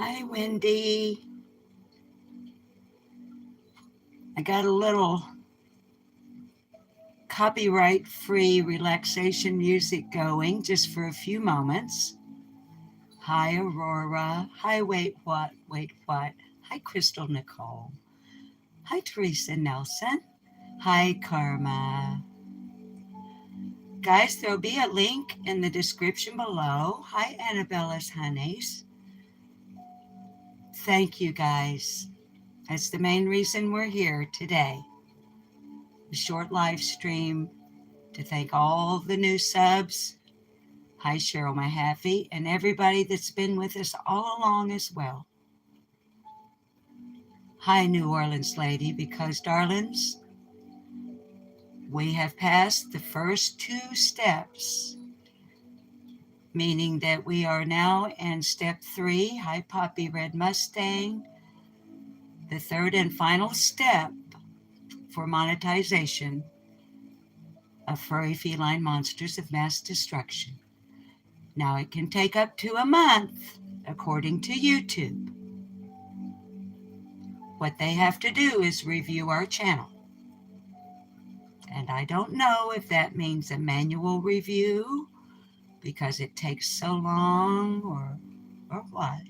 Hi, Wendy. I got a little copyright-free relaxation music going just for a few moments. Hi, Aurora. Hi, Wait, What? Hi, Crystal Nicole. Hi, Teresa Nelson. Hi, Karma. Guys, there'll be a link in the description below. Hi, Annabella's Honeys. Thank you, guys. That's the main reason we're here today. A short live stream to thank all the new subs. Hi, Cheryl Mahaffey, and everybody that's been with us all along as well. Hi, New Orleans lady, because, darlings, we have passed the first 2 steps, meaning that we are now in step 3. Hi, Poppy Red Mustang. The third and final step for monetization of furry feline monsters of mass destruction. Now, it can take up to a month, according to YouTube. What they have to do is review our channel. And I don't know if that means a manual review because it takes so long or what.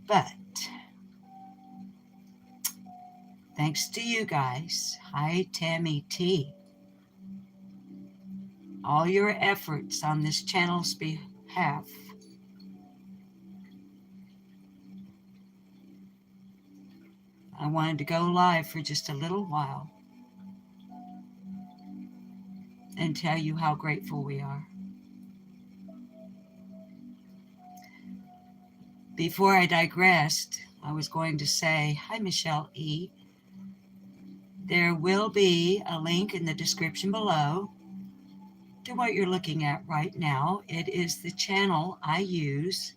But thanks to you guys, hi Tammy T, all your efforts on this channel's behalf I wanted to go live for just a little while and tell you how grateful we are. Before I digressed, I was going to say, hi Michelle E. There will be a link in the description below to what you're looking at right now. It is the channel I use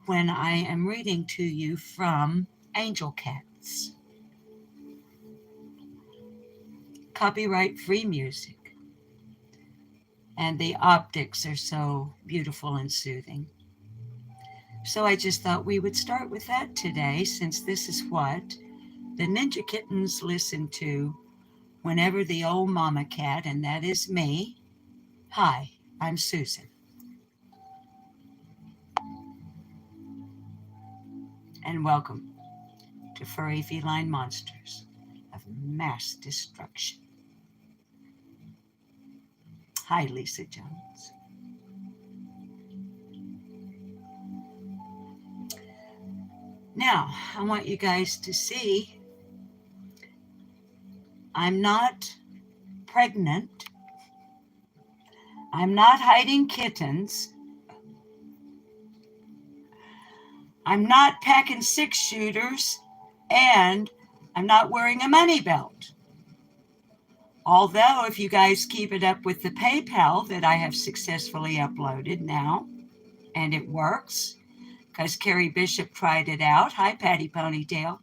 when I am reading to you from Angel Cats. Copyright-free music. And the optics are so beautiful and soothing. So I just thought we would start with that today, since this is what the Ninja Kittens listen to whenever the old mama cat, and that is me. Hi, I'm Susan. And welcome to Furry Feline Monsters of Mass Destruction. Hi, Lisa Jones. Now, I want you guys to see I'm not pregnant. I'm not hiding kittens. I'm not packing 6-shooters, and I'm not wearing a money belt. Although, if you guys keep it up with the PayPal that I have successfully uploaded now, and it works, because Carrie Bishop tried it out. Hi, Patty Ponytail.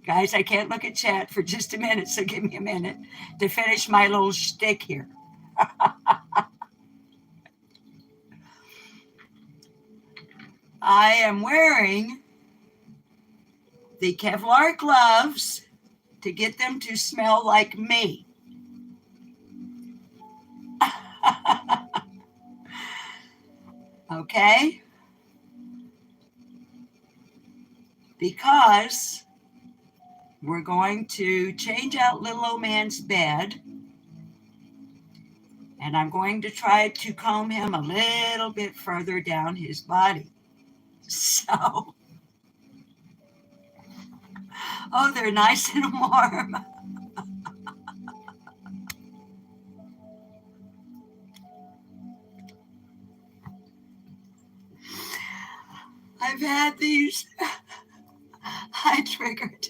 Guys, I can't look at chat for just a minute, so give me a minute to finish my little shtick here. I am wearing the Kevlar gloves to get them to smell like me. Okay? Because we're going to change out little old man's bed, and I'm going to try to comb him a little bit further down his body. So, oh, they're nice and warm. I've had these. I triggered.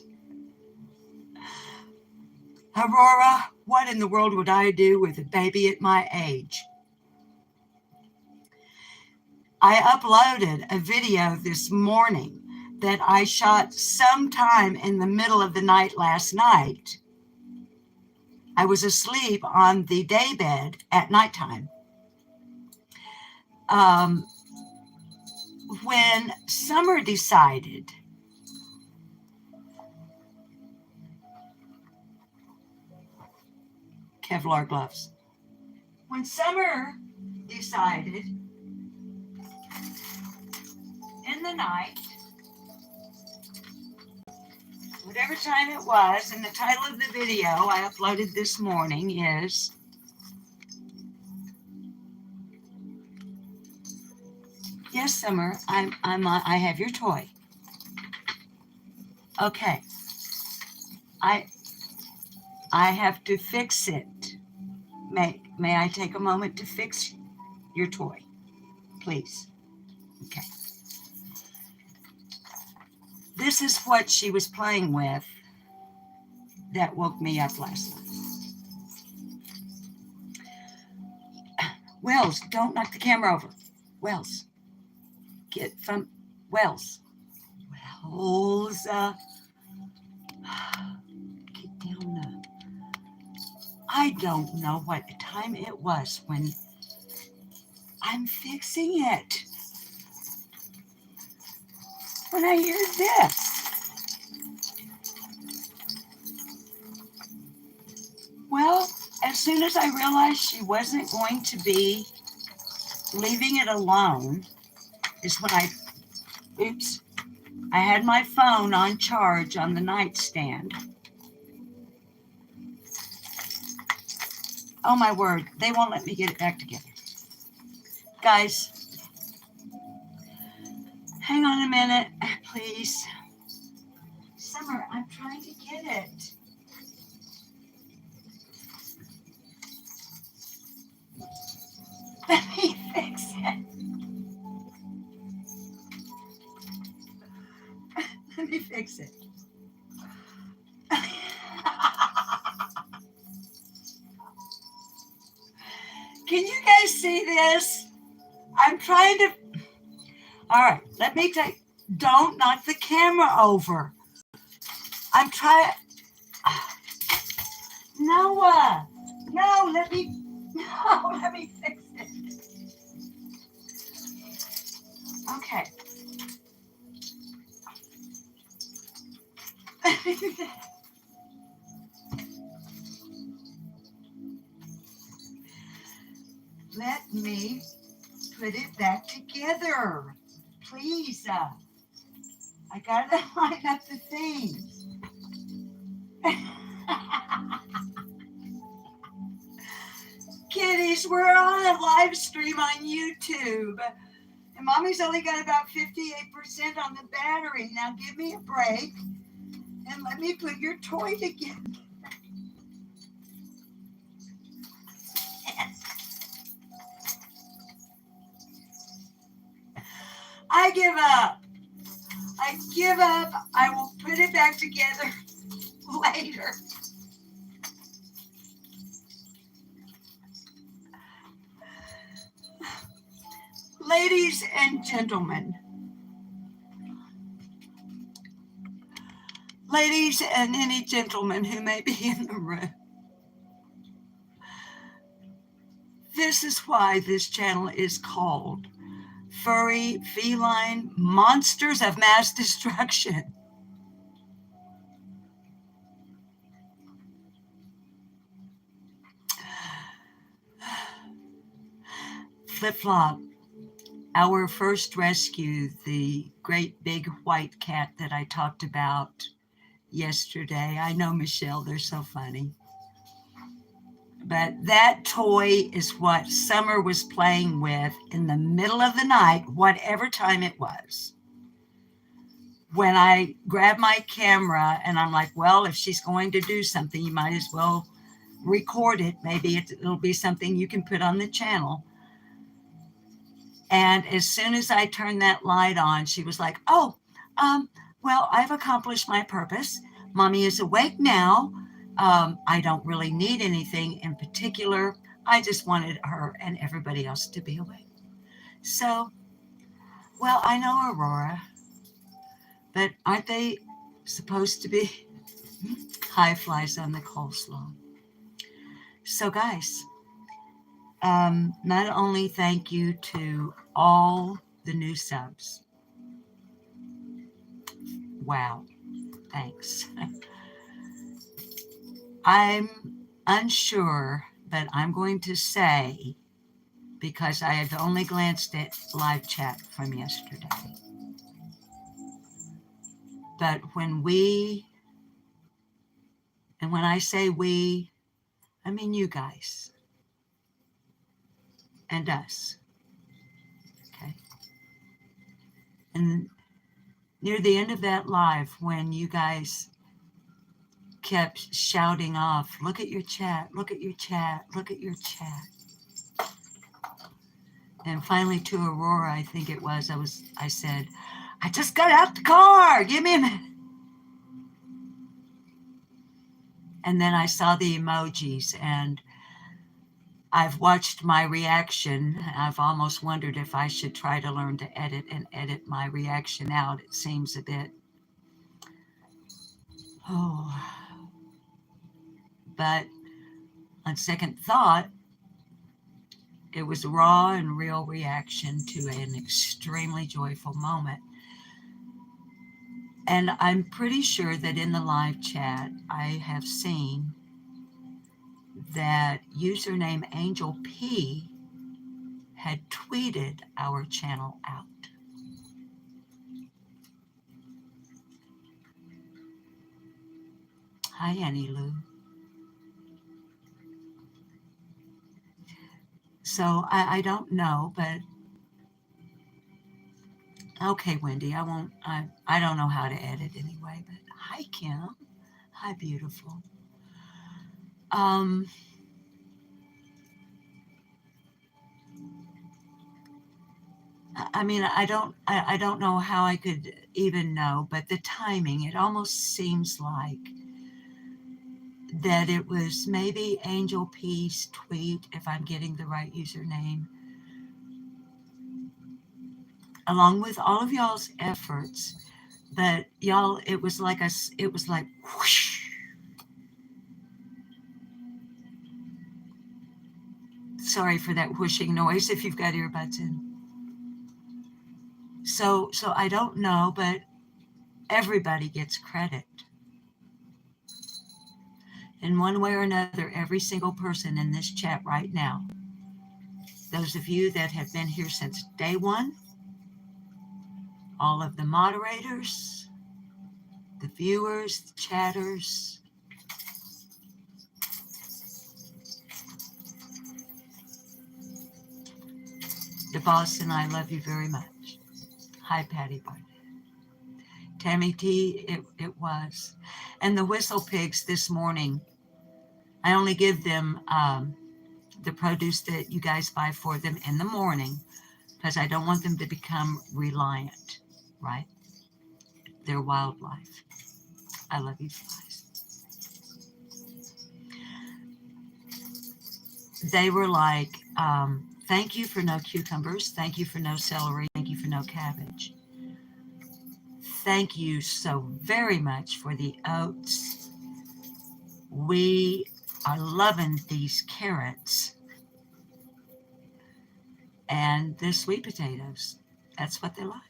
Aurora, what in the world would I do with a baby at my age? I uploaded a video this morning that I shot sometime in the middle of the night last night. I was asleep on the day bed at nighttime. Um, when Summer decided, Kevlar gloves, when Summer decided in the night, whatever time it was, and the title of the video I uploaded this morning is Yes, Summer, I have your toy. Okay. I have to fix it. May I take a moment to fix your toy, please? Okay. This is what she was playing with that woke me up last night. Wells, don't knock the camera over. Wells, get from Wells. Wells, get down the. I don't know what time it was when I'm fixing it. When I hear this. Well, as soon as I realized she wasn't going to be leaving it alone, is when I had my phone on charge on the nightstand. Oh my word, they won't let me get it back together. Guys, hang on a minute, please. Summer, I'm trying to get it. Let me fix it. Let me fix it. Can you guys see this? I'm trying to. All right, let me take. Don't knock the camera over. I'm trying. Noah, no, let me fix it. Okay. Let me put it back together, please. I gotta line up the things. Kiddies, we're on a live stream on YouTube. And Mommy's only got about 58% on the battery. Now give me a break and let me put your toy together. I give up. I will put it back together later. Ladies and gentlemen, ladies and any gentlemen who may be in the room, this is why this channel is called Furry Feline Monsters of Mass Destruction. Flip Flop, our first rescue, the great big white cat that I talked about yesterday. I know, Michelle, they're so funny. But that toy is what Summer was playing with in the middle of the night, whatever time it was. When I grabbed my camera and I'm like, well, if she's going to do something, you might as well record it. Maybe it'll be something you can put on the channel. And as soon as I turned that light on, she was like, oh, well, I've accomplished my purpose. Mommy is awake now. I don't really need anything in particular. I just wanted her and everybody else to be awake. So, well, I know Aurora, but aren't they supposed to be high flies on the coleslaw? So, guys, not only thank you to all the new subs. Wow, thanks. I'm unsure, but I'm going to say, because I have only glanced at live chat from yesterday, but when I say we, I mean you guys and us, okay? And near the end of that live, when you guys kept shouting off, look at your chat, look at your chat, look at your chat. And finally to Aurora, I think it was, I said, I just got out the car, give me a minute. And then I saw the emojis, and I've watched my reaction. I've almost wondered if I should try to learn to edit my reaction out. It seems a bit, but on second thought, it was a raw and real reaction to an extremely joyful moment. And I'm pretty sure that in the live chat, I have seen that username Angel P had tweeted our channel out. Hi, Annie Lou. So I don't know, but okay, Wendy, I don't know how to edit anyway, but hi, Kim. Hi, beautiful. I mean, I don't know how I could even know, but the timing, it almost seems like that it was maybe Angel P's tweet, if I'm getting the right username, along with all of y'all's efforts. But y'all, it was like whoosh. Sorry for that whooshing noise if you've got earbuds in. So I don't know, but everybody gets credit. In one way or another, every single person in this chat right now, those of you that have been here since day one, all of the moderators, the viewers, the chatters, the boss and I love you very much. Hi, Patty Barnett. Tammy T, it was. And the Whistle Pigs this morning, I only give them the produce that you guys buy for them in the morning because I don't want them to become reliant, right? They're wildlife. I love you guys. They were like, thank you for no cucumbers. Thank you for no celery. Thank you for no cabbage. Thank you so very much for the oats. We are loving these carrots and the sweet potatoes. That's what they like.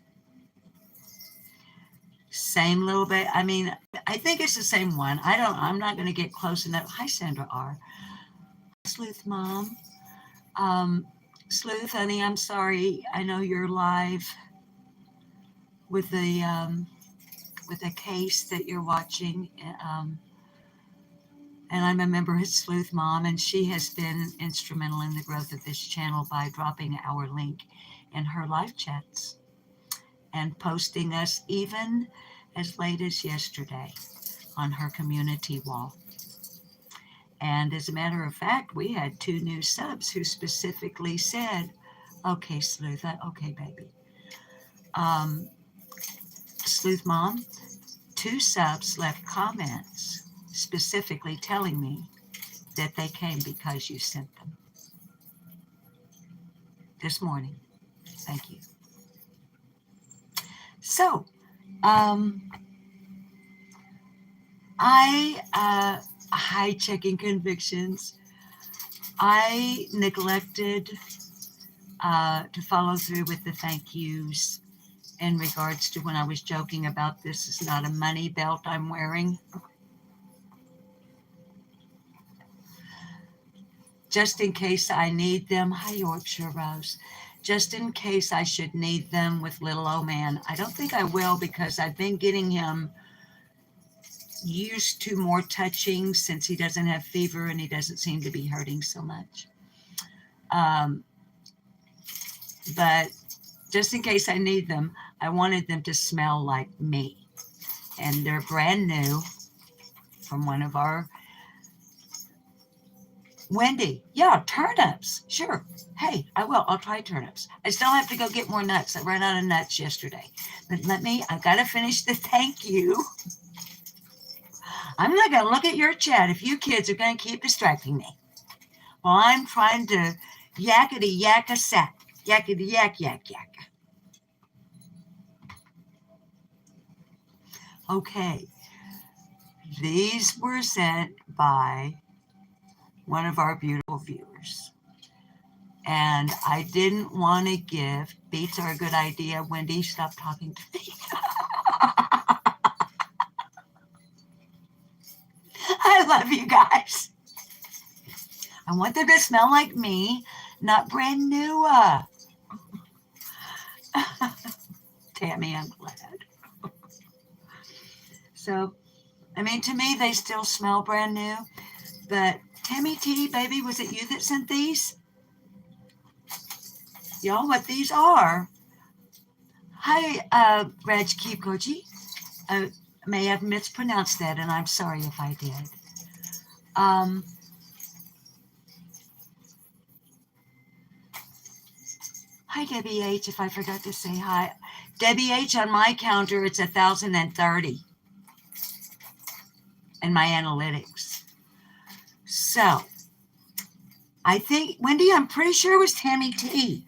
Same little bit. I mean, I think it's the same one. I'm not going to get close enough. Hi, Sandra R. Sleuth Mom. Sleuth, honey, I'm sorry. I know you're live with the case that you're watching. And I'm a member of Sleuth Mom, and she has been instrumental in the growth of this channel by dropping our link in her live chats and posting us even as late as yesterday on her community wall. And as a matter of fact, we had 2 new subs who specifically said, okay, Sleuth, okay, baby. Sleuth Mom, 2 subs left comments specifically telling me that they came because you sent them this morning. Thank you. So, high checking convictions. I neglected to follow through with the thank yous in regards to when I was joking about this is not a money belt I'm wearing. Just in case I need them. Hi, Yorkshire Rose. Just in case I should need them with little old man. I don't think I will because I've been getting him used to more touching since he doesn't have fever and he doesn't seem to be hurting so much. But just in case I need them, I wanted them to smell like me. And they're brand new from one of our Wendy. Yeah, turnips. Sure. Hey, I will. I'll try turnips. I still have to go get more nuts. I ran out of nuts yesterday. But I've got to finish the thank you. I'm not going to look at your chat if you kids are going to keep distracting me. Well, I'm trying to yakety yak a sack. Yakety yak yak yak. Okay. These were sent by one of our beautiful viewers. And I didn't want to give. Beats are a good idea. Wendy, stop talking to me. I love you guys. I want them to smell like me, not brand new. Tammy, I'm glad. So, I mean, to me, they still smell brand new. But Tammy T, baby, was it you that sent these? Y'all, what these are? Hi, Reg Kikoji. I may have mispronounced that, and I'm sorry if I did. Hi, Debbie H. If I forgot to say hi. Debbie H, on my counter, it's 1,030 in my analytics. So, I think, Wendy, I'm pretty sure it was Tammy T.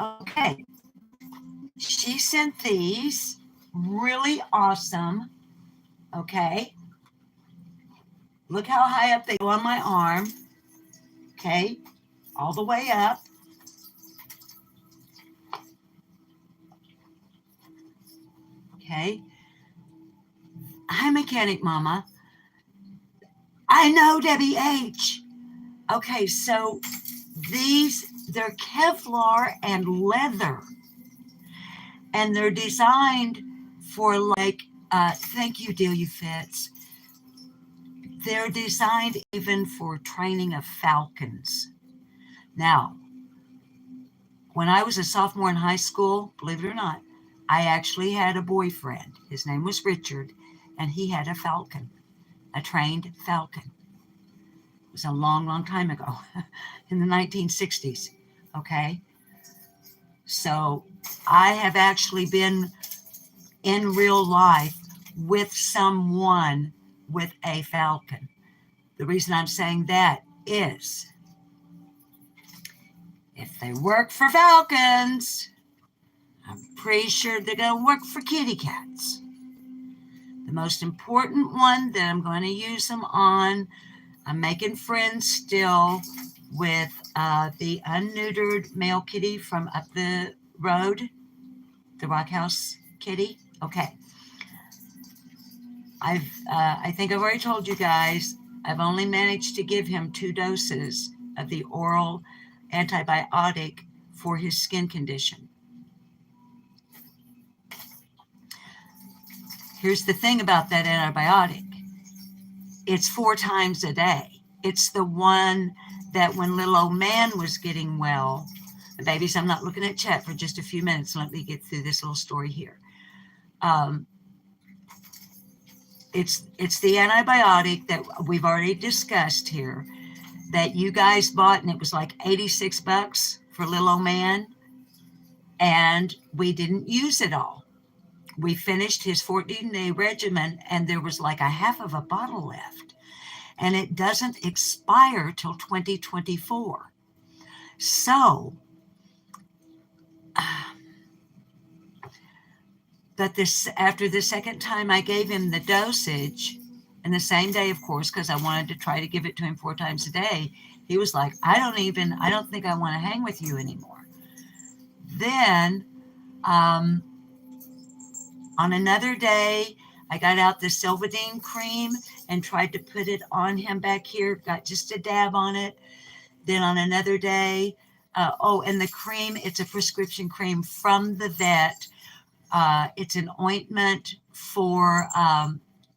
Okay. She sent these. Really awesome. Okay. Look how high up they go on my arm. Okay. All the way up. Okay. Hi, Mechanic Mama. I know, Debbie H. Okay, so they're Kevlar and leather. And they're designed for thank you, Delia Fitz. They're designed even for training of falcons. Now, when I was a sophomore in high school, believe it or not, I actually had a boyfriend. His name was Richard, and he had a falcon, a trained falcon. It was a long, long time ago, in the 1960s, okay? So I have actually been in real life with someone with a falcon. The reason I'm saying that is if they work for falcons, I'm pretty sure they're going to work for kitty cats. The most important one that I'm going to use them on, I'm making friends still with the unneutered male kitty from up the road, the Rock House kitty. Okay. I think I've already told you guys, I've only managed to give him 2 doses of the oral antibiotic for his skin condition. Here's the thing about that antibiotic. It's 4 times a day. It's the one that when little old man was getting well, babies, I'm not looking at chat for just a few minutes. Let me get through this little story here. It's the antibiotic that we've already discussed here that you guys bought, and it was like $86 for little old man, and we didn't use it all. We finished his 14-day regimen, and there was like a half of a bottle left, and it doesn't expire till 2024. So, but after the second time I gave him the dosage, And the same day, of course, because I wanted to try to give it to him 4 times a day, he was like, I don't think I want to hang with you anymore. Then, on another day, I got out the Silvadene cream and tried to put it on him back here, got just a dab on it. Then on another day, and the cream, it's a prescription cream from the vet. It's an ointment for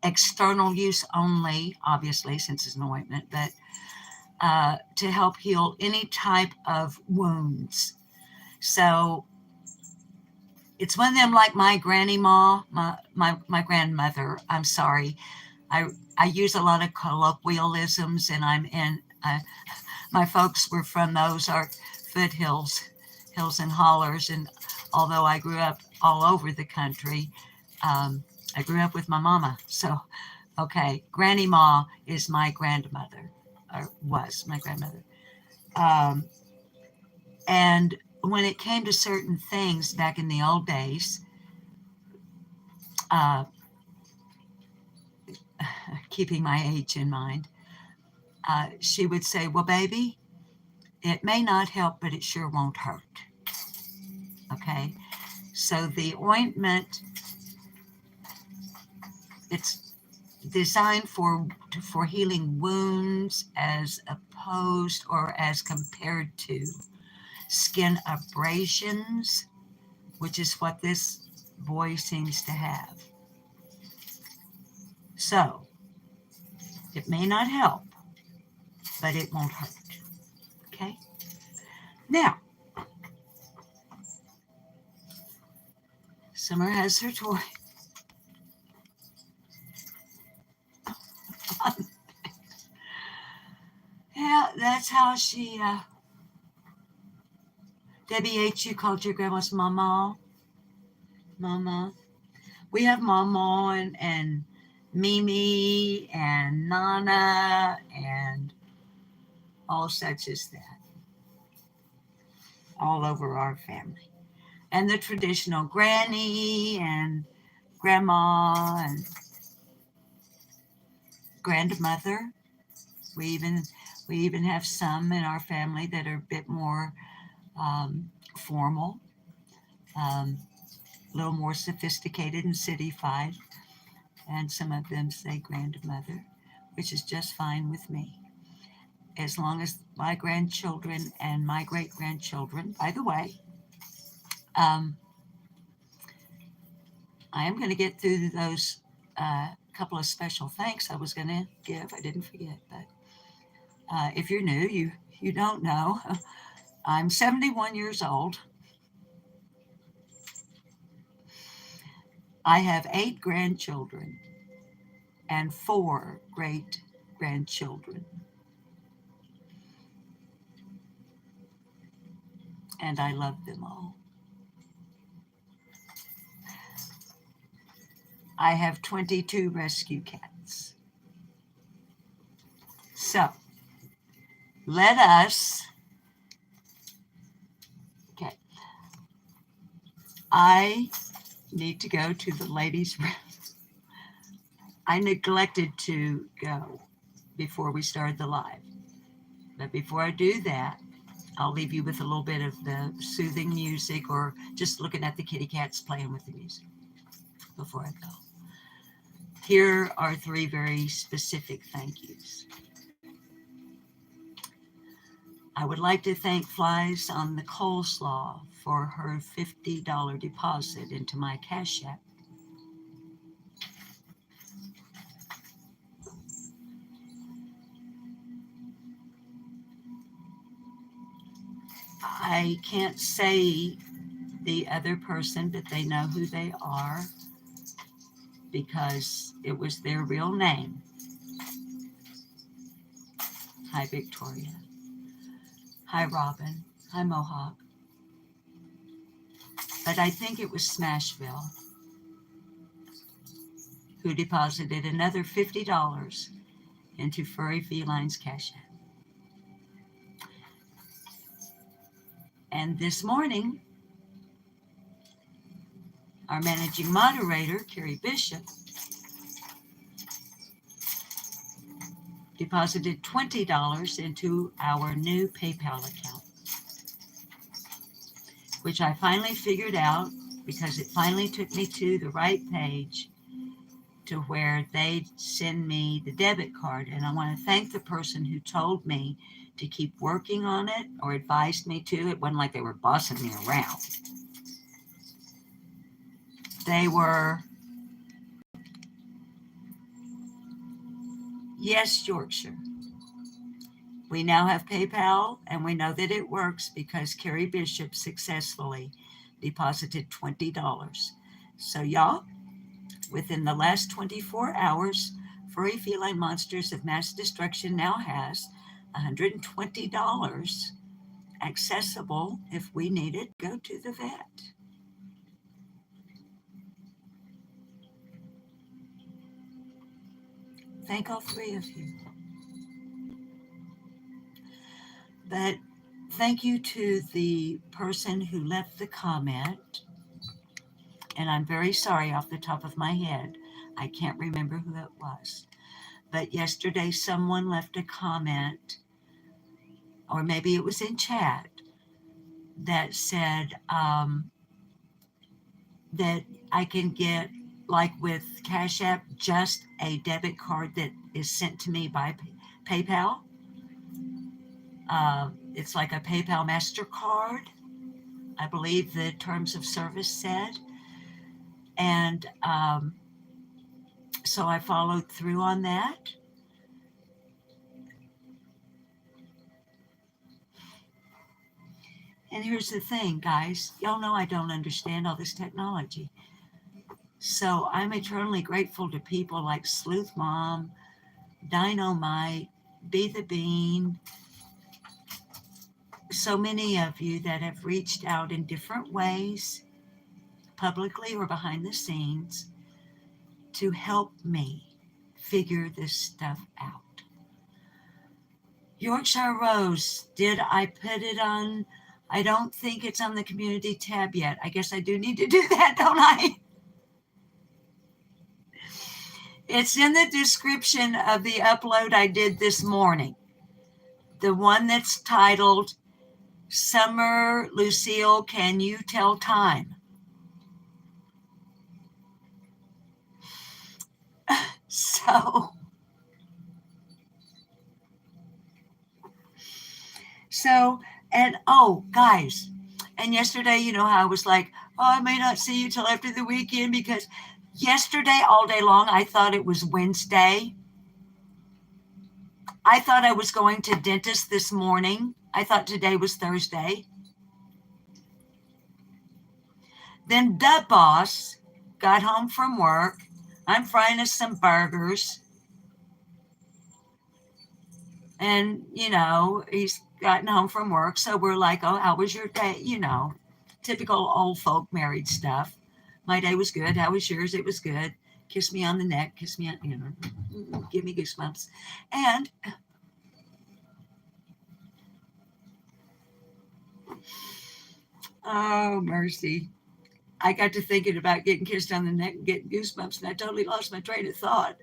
external use only, obviously, since it's an ointment, but to help heal any type of wounds. So it's one of them like my granny ma, my grandmother. I'm sorry. I use a lot of colloquialisms, and I'm in, my folks were from the Ozark foothills, hills and hollers. And although I grew up all over the country, I grew up with my mama. So, okay, Granny Ma is my grandmother, or was my grandmother. And when it came to certain things back in the old days, keeping my age in mind, she would say, well, baby, it may not help, but it sure won't hurt. Okay, so the ointment, it's designed for healing wounds as opposed or as compared to skin abrasions, which is what this boy seems to have. So it may not help, but it won't hurt. Okay? Now, Summer has her toy. Yeah, that's how she, Debbie H., you called your grandma's Mama. Mama. We have Mama and Mimi and Nana and all such as that. All over our family. And the traditional granny and grandma and grandmother. We even have some in our family that are a bit more formal, a little more sophisticated and cityfied, and some of them say grandmother, which is just fine with me. As long as my grandchildren and my great-grandchildren, by the way, I am going to get through those couple of special thanks I was going to give. I didn't forget, but if you're new, you don't know. I'm 71 years old. I have 8 grandchildren and 4 great-grandchildren. And I love them all. I have 22 rescue cats. So, let us, okay, I need to go to the ladies' room. I neglected to go before we started the live. But before I do that, I'll leave you with a little bit of the soothing music or just looking at the kitty cats playing with the music before I go. Here are 3 very specific thank yous. I would like to thank Flies on the Coleslaw for her $50 deposit into my Cash App. I can't say the other person, but they know who they are because it was their real name. Hi, Victoria. Hi, Robin. Hi, Mohawk. But I think it was Smashville who deposited another $50 into Furry Felines Cash App. And this morning, our managing moderator, Carrie Bishop, deposited $20 into our new PayPal account, which I finally figured out because it finally took me to the right page to where they send me the debit card. And I want to thank the person who told me to keep working on it or advised me to. It wasn't like they were bossing me around. They were, yes, Yorkshire. We now have PayPal, and we know that it works because Carrie Bishop successfully deposited $20. So, y'all, within the last 24 hours, Furry Feline Monsters of Mass Destruction now has $120 accessible if we need it. Go to the vet. Thank all three of you. But thank you to the person who left the comment. And I'm very sorry off the top of my head. I can't remember who it was. But yesterday someone left a comment, or maybe it was in chat, that said that I can get, like with Cash App, just a debit card that is sent to me by PayPal. It's like a PayPal MasterCard, I believe the terms of service said. And so I followed through on that. And here's the thing, guys. Y'all know I don't understand all this technology. So I'm eternally grateful to people like Sleuth Mom, Dynamite, Be the Bean, so many of you that have reached out in different ways, publicly or behind the scenes, to help me figure this stuff out. Yorkshire Rose, did I put it on? I don't think it's on the community tab yet. I guess I do need to do that, don't I? It's in the description of the upload I did this morning. The one that's titled, Summer Lucille, Can You Tell Time? So, and oh, guys, and yesterday, you know how I was like, oh, I may not see you till after the weekend because yesterday, all day long, I thought it was Wednesday. I thought I was going to dentist this morning. I thought today was Thursday. Then the boss got home from work. I'm frying us some burgers. And, you know, he's gotten home from work. So we're like, oh, how was your day? You know, typical old folk married stuff. My day was good. How was yours? It was good. Kiss me on the neck. Kiss me on, you know, give me goosebumps. And oh, mercy. I got to thinking about getting kissed on the neck and getting goosebumps, and I totally lost my train of thought.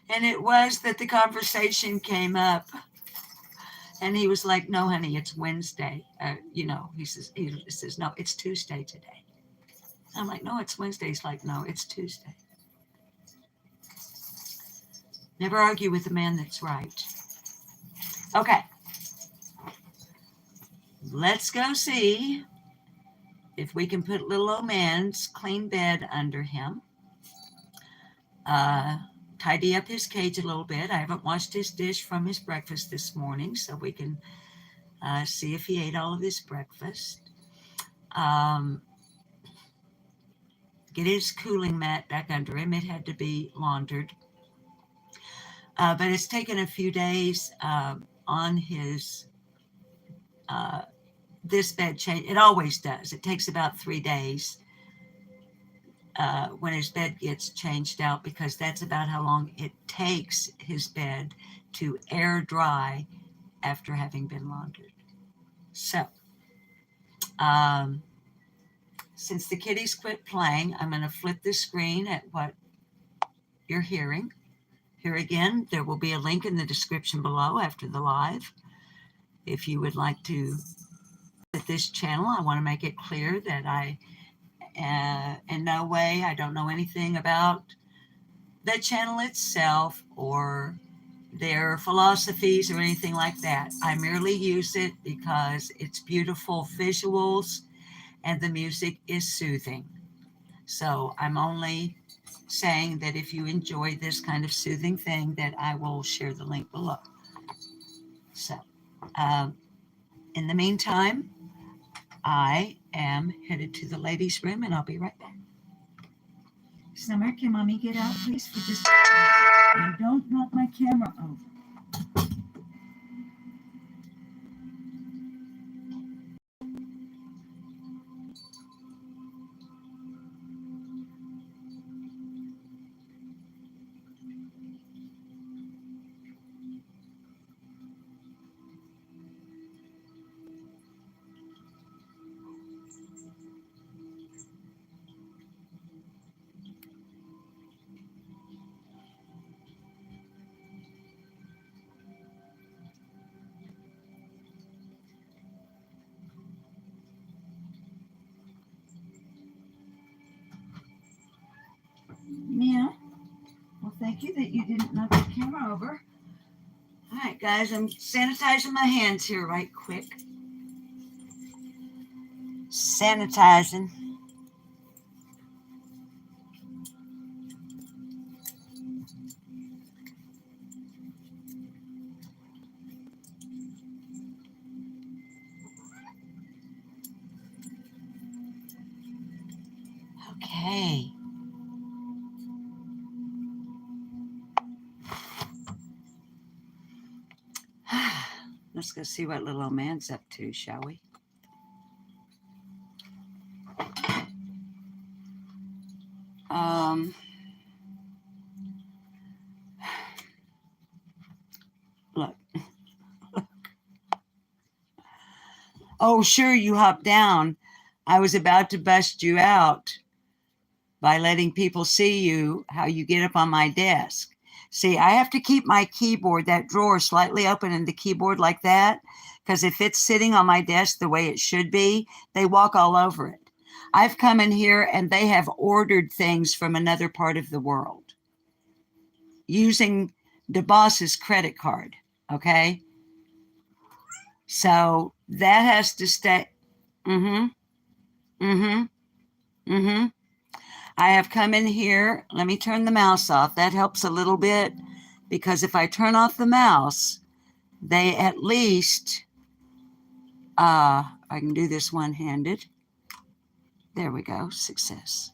And it was that the conversation came up, and he was like, no, honey, it's Wednesday. You know, he says, no, it's Tuesday today. I'm like, no, it's Wednesday. He's like, no, it's Tuesday. Never argue with a man that's right. Okay. Let's go see if we can put little old man's clean bed under him. Tidy up his cage a little bit. I haven't washed his dish from his breakfast this morning, so we can see if he ate all of his breakfast. Get his cooling mat back under him. It had to be laundered. But it's taken a few days on his this bed change. It always does. It takes about 3 days when his bed gets changed out, because that's about how long it takes his bed to air dry after having been laundered. So, since the kitties quit playing, I'm going to flip the screen at what you're hearing. Here again, there will be a link in the description below after the live. If you would like to visit this channel, I want to make it clear that I, in no way, I don't know anything about the channel itself or their philosophies or anything like that. I merely use it because it's beautiful visuals and the music is soothing. So I'm only saying that if you enjoy this kind of soothing thing, that I will share the link below. So in the meantime, I am headed to the ladies' room and I'll be right back. Summer, can mommy get out, please, for just and don't knock my camera over. Yeah. Well, thank you that you didn't knock the camera over. All right, guys, I'm sanitizing my hands here right quick. Sanitizing. Okay. Let's go see what little old man's up to, shall we? Look. Oh, sure, you hopped down. I was about to bust you out by letting people see you, how you get up on my desk. See, I have to keep my keyboard, that drawer, slightly open in the keyboard like that, because if it's sitting on my desk the way it should be, they walk all over it. I've come in here and they have ordered things from another part of the world using the boss's credit card, okay? So that has to stay. Mm-hmm. Mm-hmm. Mm-hmm. I have come in here. Let me turn the mouse off. That helps a little bit because if I turn off the mouse, they at least, I can do this one-handed. There we go. Success.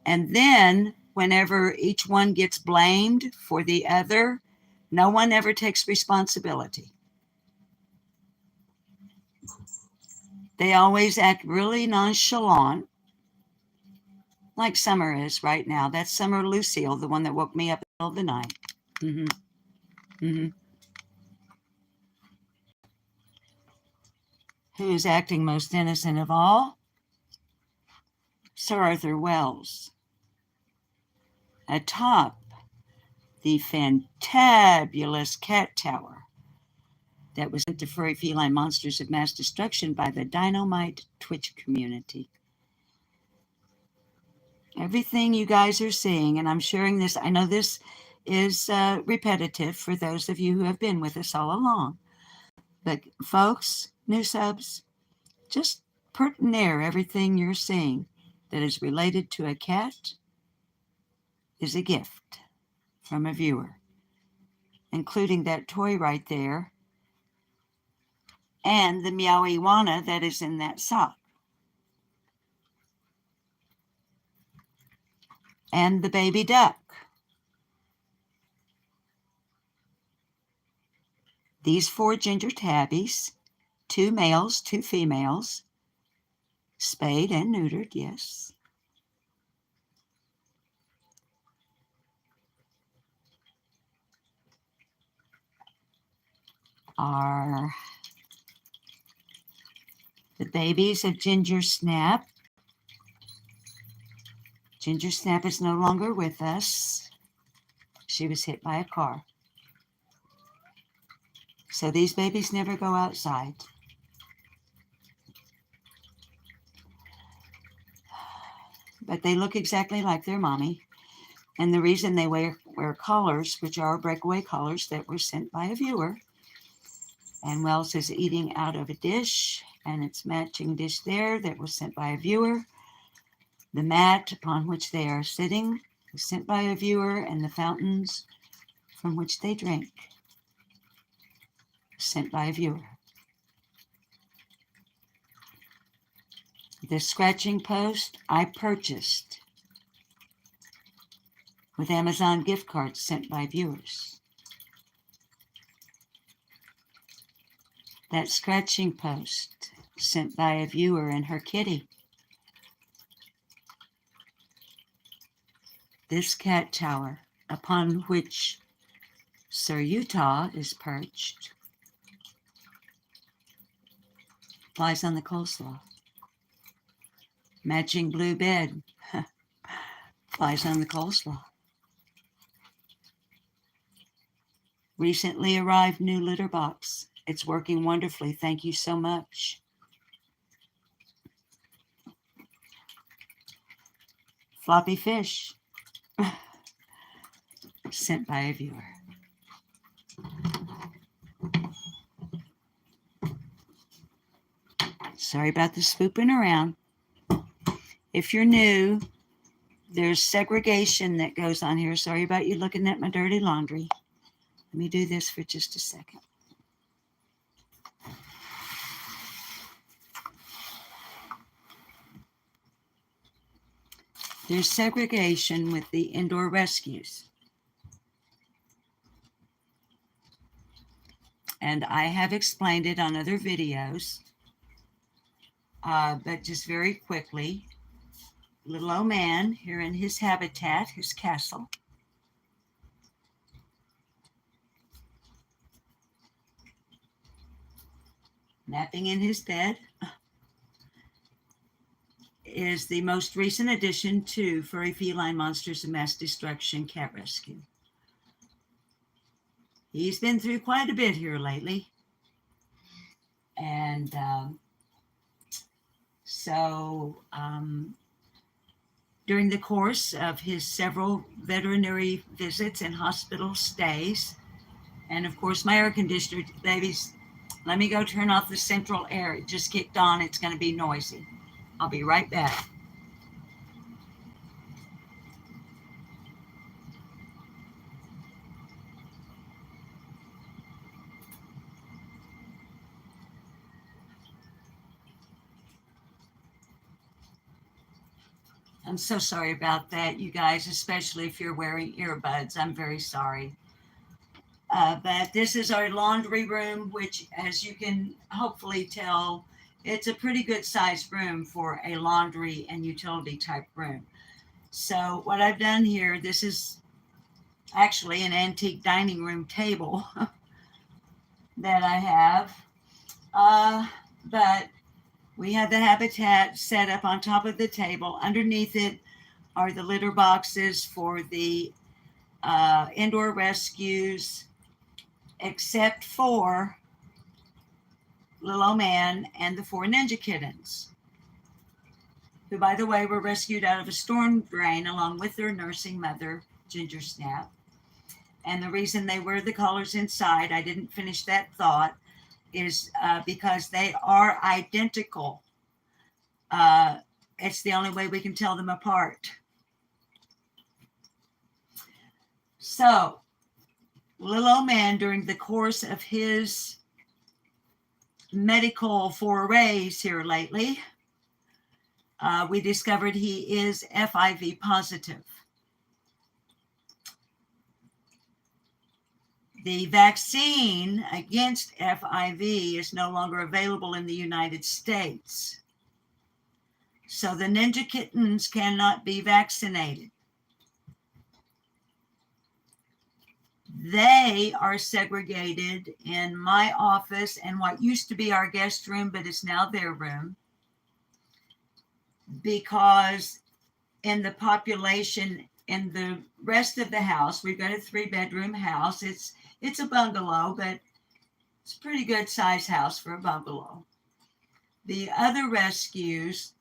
And then whenever each one gets blamed for the other, no one ever takes responsibility. They always act really nonchalant, like Summer is right now. That's Summer Lucille, the one that woke me up in the middle of the night. Mm-hmm. Mm-hmm. Who is acting most innocent of all? Sir Arthur Wells. Atop the fantabulous cat tower that was sent to furry feline monsters of mass destruction by the Dynamite Twitch community. Everything you guys are seeing, and I'm sharing this, I know this is repetitive for those of you who have been with us all along, but folks, new subs, just put near everything you're seeing that is related to a cat is a gift from a viewer, including that toy right there and the meow iguana that is in that sock. And the baby duck. These 4 ginger tabbies, 2 males, 2 females, spayed and neutered, yes. Are the babies of Ginger Snap, Ginger Snap is no longer with us. She was hit by a car. So these babies never go outside. But they look exactly like their mommy. And the reason they wear collars, which are breakaway collars that were sent by a viewer. And Wells is eating out of a dish, and it's matching dish there that was sent by a viewer. The mat upon which they are sitting was sent by a viewer, and the fountains from which they drink sent by a viewer. The scratching post I purchased with Amazon gift cards sent by viewers. That scratching post sent by a viewer and her kitty. This cat tower upon which Sir Utah is perched lies on the coleslaw. Matching blue bed lies on the coleslaw. Recently arrived new litter box. It's working wonderfully. Thank you so much. Floppy fish sent by a viewer. Sorry about the swooping around. If you're new, there's segregation that goes on here. Sorry about you looking at my dirty laundry. Let me do this for just a second. There's segregation with the indoor rescues. And I have explained it on other videos. But just very quickly, little old man here in his habitat, his castle. Napping in his bed is the most recent addition to Furry Feline Monsters of Mass Destruction Cat Rescue. He's been through quite a bit here lately. And during the course of his several veterinary visits and hospital stays, and of course my air conditioner, babies, let me go turn off the central air. It just kicked on. It's going to be noisy. I'll be right back. I'm so sorry about that, you guys, especially if you're wearing earbuds. I'm very sorry. But this is our laundry room, which, as you can hopefully tell, it's a pretty good sized room for a laundry and utility type room. So what I've done here, this is actually an antique dining room table that I have. But we have the habitat set up on top of the table. Underneath it are the litter boxes for the indoor rescues, except for Little Old Man and the 4 ninja kittens, who, by the way, were rescued out of a storm drain along with their nursing mother, Ginger Snap. And the reason they wear the collars inside, I didn't finish that thought, is because they are identical. It's the only way we can tell them apart. So, Little Old Man, during the course of his medical forays here lately, we discovered he is FIV positive. The vaccine against FIV is no longer available in the United States. So the ninja kittens cannot be vaccinated. They are segregated in my office and what used to be our guest room, but is now their room, because in the population in the rest of the house. We've got a 3-bedroom house. It's a bungalow, but it's a pretty good size house for a bungalow. The other rescues,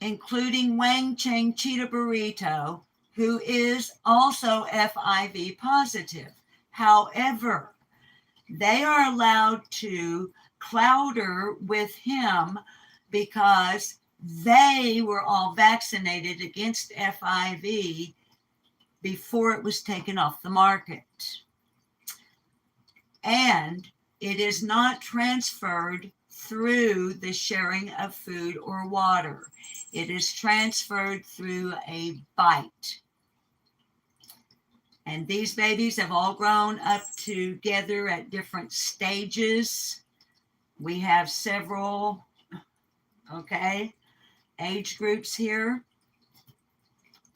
including Wang Cheng Cheetah Burrito, who is also FIV positive. However, they are allowed to clouder with him because they were all vaccinated against FIV before it was taken off the market. And it is not transferred through the sharing of food or water. It is transferred through a bite. And these babies have all grown up together at different stages. We have several, age groups here.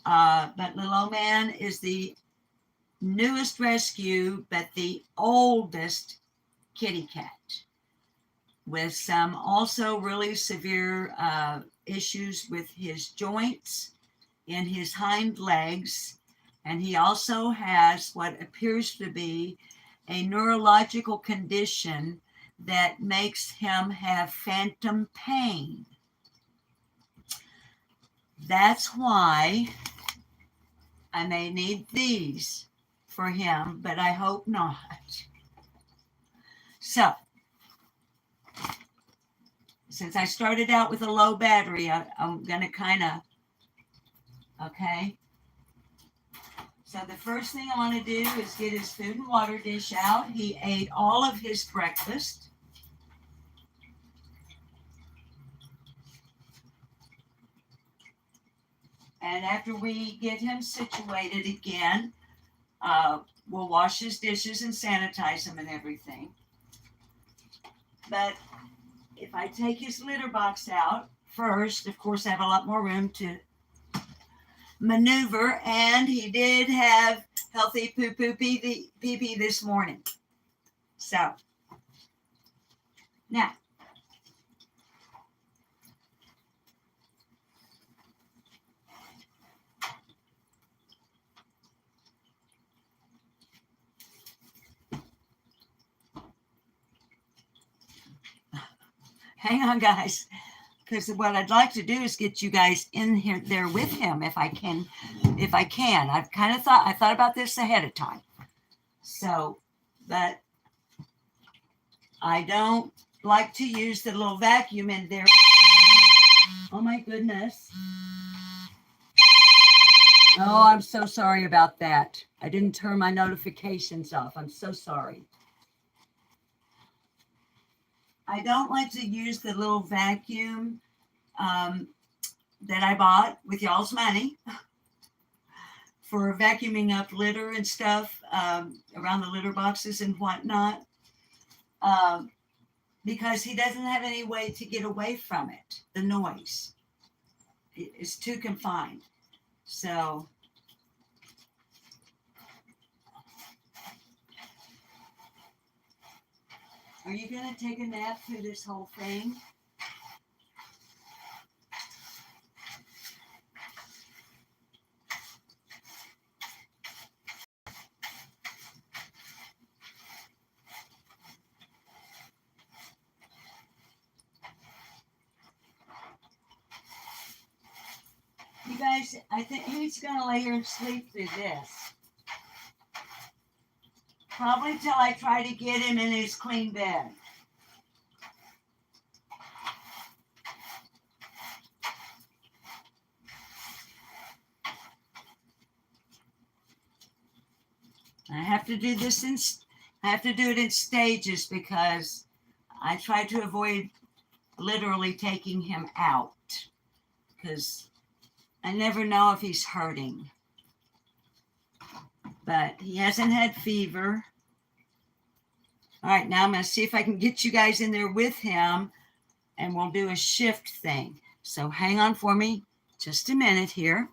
But Little Old Man is the newest rescue, but the oldest kitty cat, with some also really severe issues with his joints in his hind legs. And he also has what appears to be a neurological condition that makes him have phantom pain. That's why I may need these for him, but I hope not. So, since I started out with a low battery, I'm going to kind of, So the first thing I want to do is get his food and water dish out. He ate all of his breakfast. And after we get him situated again, we'll wash his dishes and sanitize them and everything. But if I take his litter box out first, of course, I have a lot more room to maneuver, and he did have healthy poo-poo pee-pee this morning. So, now, hang on, guys, because what I'd like to do is get you guys in here there with him if I can. I thought about this ahead of time. So, but I don't like to use the little vacuum in there. Oh my goodness. Oh, I'm so sorry about that. I didn't turn my notifications off. I'm so sorry. I don't like to use the little vacuum that I bought with y'all's money for vacuuming up litter and stuff around the litter boxes and whatnot, because he doesn't have any way to get away from it. The noise is too confined. So are you going to take a nap through this whole thing? You guys, I think he's going to lay here and sleep through this. Probably till I try to get him in his clean bed. I have to do it in stages because I try to avoid literally taking him out because I never know if he's hurting. But he hasn't had fever. All right, now I'm going to see if I can get you guys in there with him and we'll do a shift thing. So hang on for me just a minute here.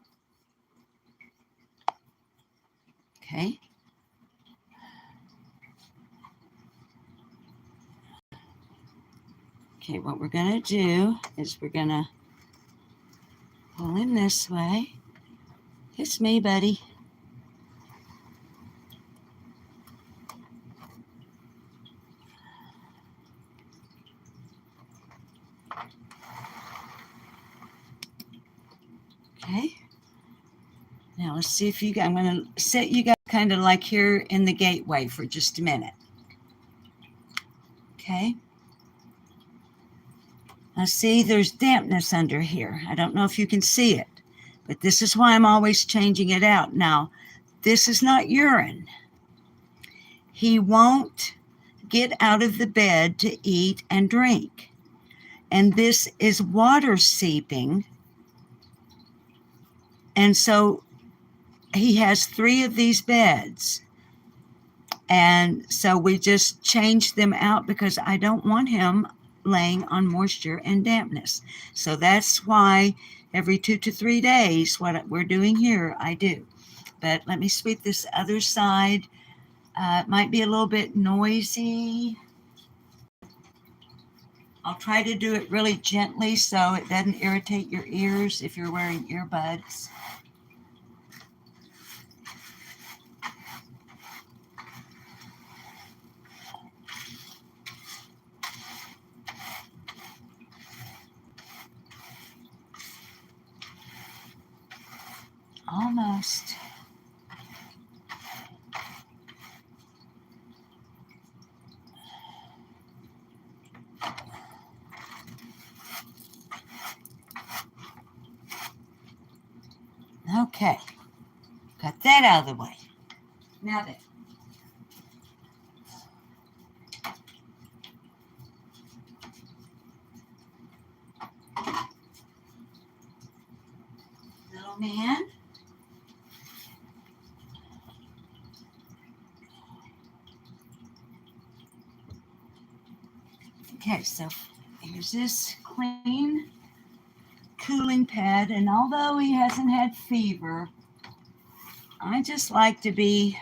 Okay. Okay, what we're going to do is we're going to pull him this way. It's me, buddy. Okay. Now let's see if you guys, I'm going to set you guys kind of like here in the gateway for just a minute. Okay. Now see, there's dampness under here. I don't know if you can see it, but this is why I'm always changing it out. Now, this is not urine. He won't get out of the bed to eat and drink. And this is water seeping. And so he has 3 of these beds. And so we just changed them out because I don't want him laying on moisture and dampness. So that's why every 2 to 3 days, what we're doing here, I do. But let me sweep this other side. It might be a little bit noisy. I'll try to do it really gently so it doesn't irritate your ears if you're wearing earbuds. Almost. Okay, got that out of the way. Now then, little man. Okay, so here's this clean cooling pad, and although he hasn't had fever, I just like to be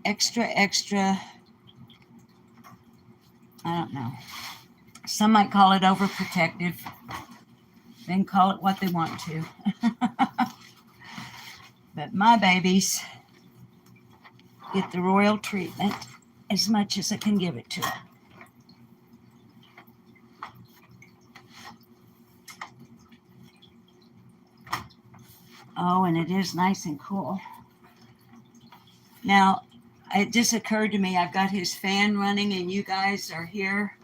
extra, I don't know. Some might call it overprotective. They can call it what they want to. But my babies get the royal treatment as much as I can give it to them. Oh, and it is nice and cool. Now, it just occurred to me, I've got his fan running and you guys are here.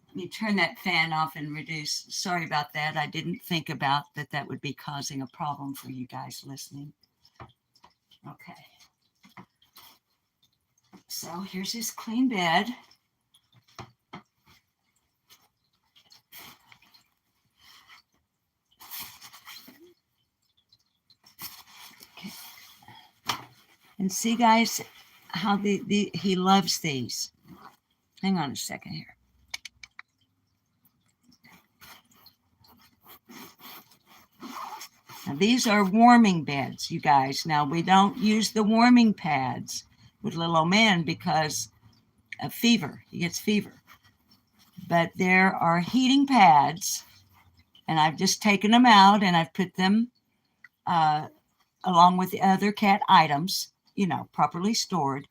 Let me turn that fan off and reduce. Sorry about that. I didn't think about that would be causing a problem for you guys listening. Okay. So here's his clean bed. Okay. And see, guys, how he loves these. Hang on a second here. Now, these are warming beds, you guys. Now, we don't use the warming pads with little old man because of fever. He gets fever. But there are heating pads, and I've just taken them out and I've put them along with the other cat items, properly stored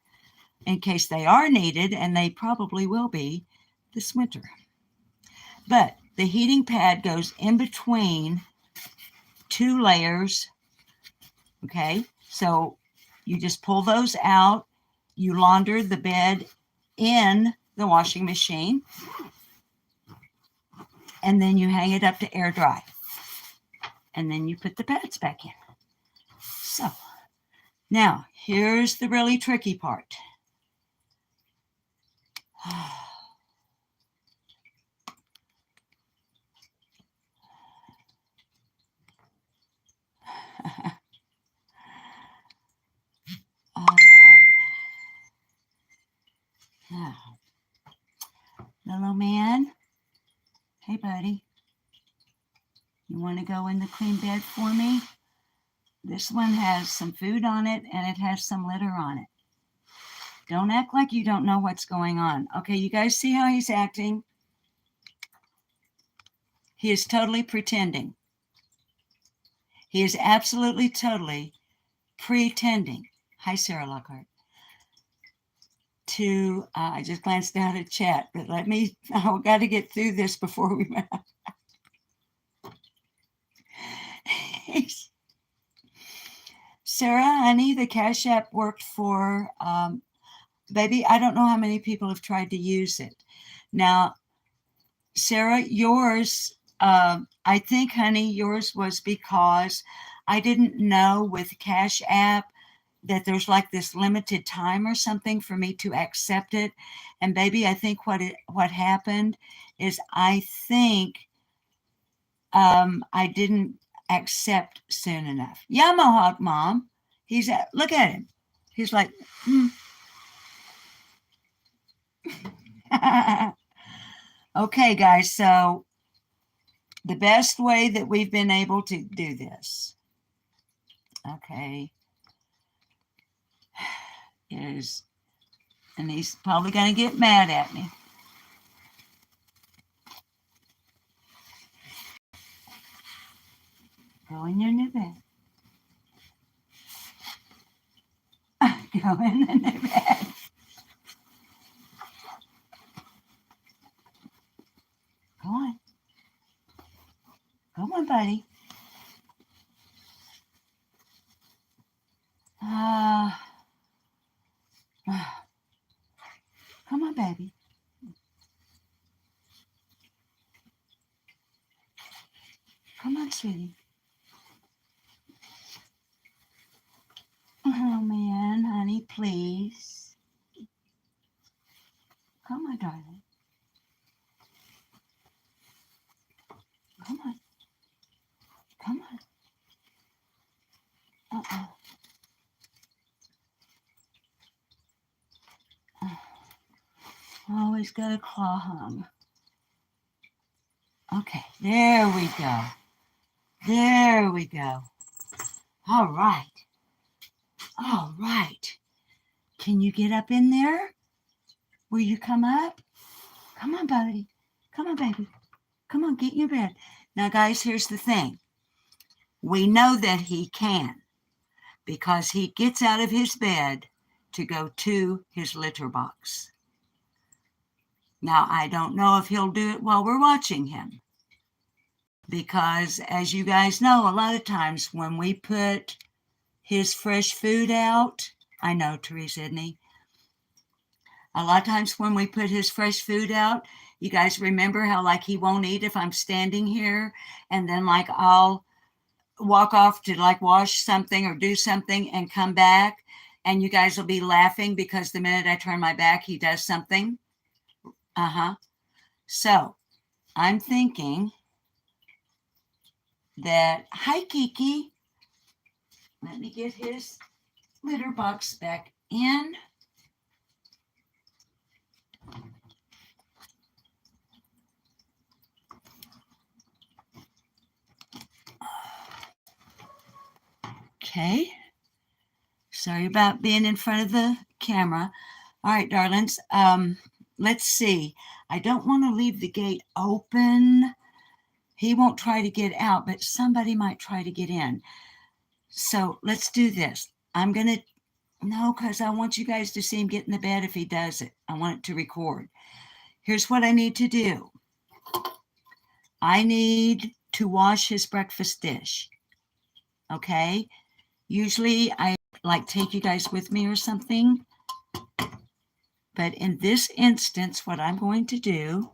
in case they are needed, and they probably will be this winter. But the heating pad goes in between 2 layers. Okay, so you just pull those out. You launder the bed in the washing machine, and then you hang it up to air dry. And then you put the pads back in. So now here's the really tricky part. Now, little man, hey buddy, you want to go in the clean bed for me? This one has some food on it and it has some litter on it. Don't act like you don't know what's going on. Okay, you guys see how he's acting? He is totally pretending. He is absolutely, totally pretending. Hi, Sarah Lockhart. I just glanced down at chat, but I've got to get through this before we run out. Sarah, honey, the Cash App worked for, baby, I don't know how many people have tried to use it. Now, Sarah, yours, I think, honey, yours was because I didn't know with Cash App that there's like this limited time or something for me to accept it. And baby, I think what happened is I think I didn't accept soon enough. Yeah, Mohawk Mom. Look at him. He's like, Okay, guys. So the best way that we've been able to do this, okay, is, and he's probably going to get mad at me. Go in your new bed. Go in the new bed. Go on. Come on, buddy. Come on, baby. Come on, sweetie. Oh, man, honey, please. Come on, darling. Come on. Come on. Always got a claw hung. Okay, there we go. There we go. All right. All right. Can you get up in there? Will you come up? Come on, buddy. Come on, baby. Come on, get in your bed. Now, guys, here's the thing. We know that he can because he gets out of his bed to go to his litter box. Now, I don't know if he'll do it while we're watching him because, as you guys know, a lot of times when we put his fresh food out, I know, Teresa, isn't he? A lot of times when we put his fresh food out, you guys remember how like he won't eat if I'm standing here and then like I'll walk off to like wash something or do something and come back and you guys will be laughing because the minute I turn my back, he does something. So I'm thinking that, hi, Kiki. Let me get his litter box back in. Okay. Sorry about being in front of the camera. All right, darlings. Let's see. I don't want to leave the gate open. He won't try to get out, but somebody might try to get in. So let's do this. No, because I want you guys to see him get in the bed if he does it. I want it to record. Here's what I need to do. I need to wash his breakfast dish. Okay? Usually I like take you guys with me or something. But in this instance, what I'm going to do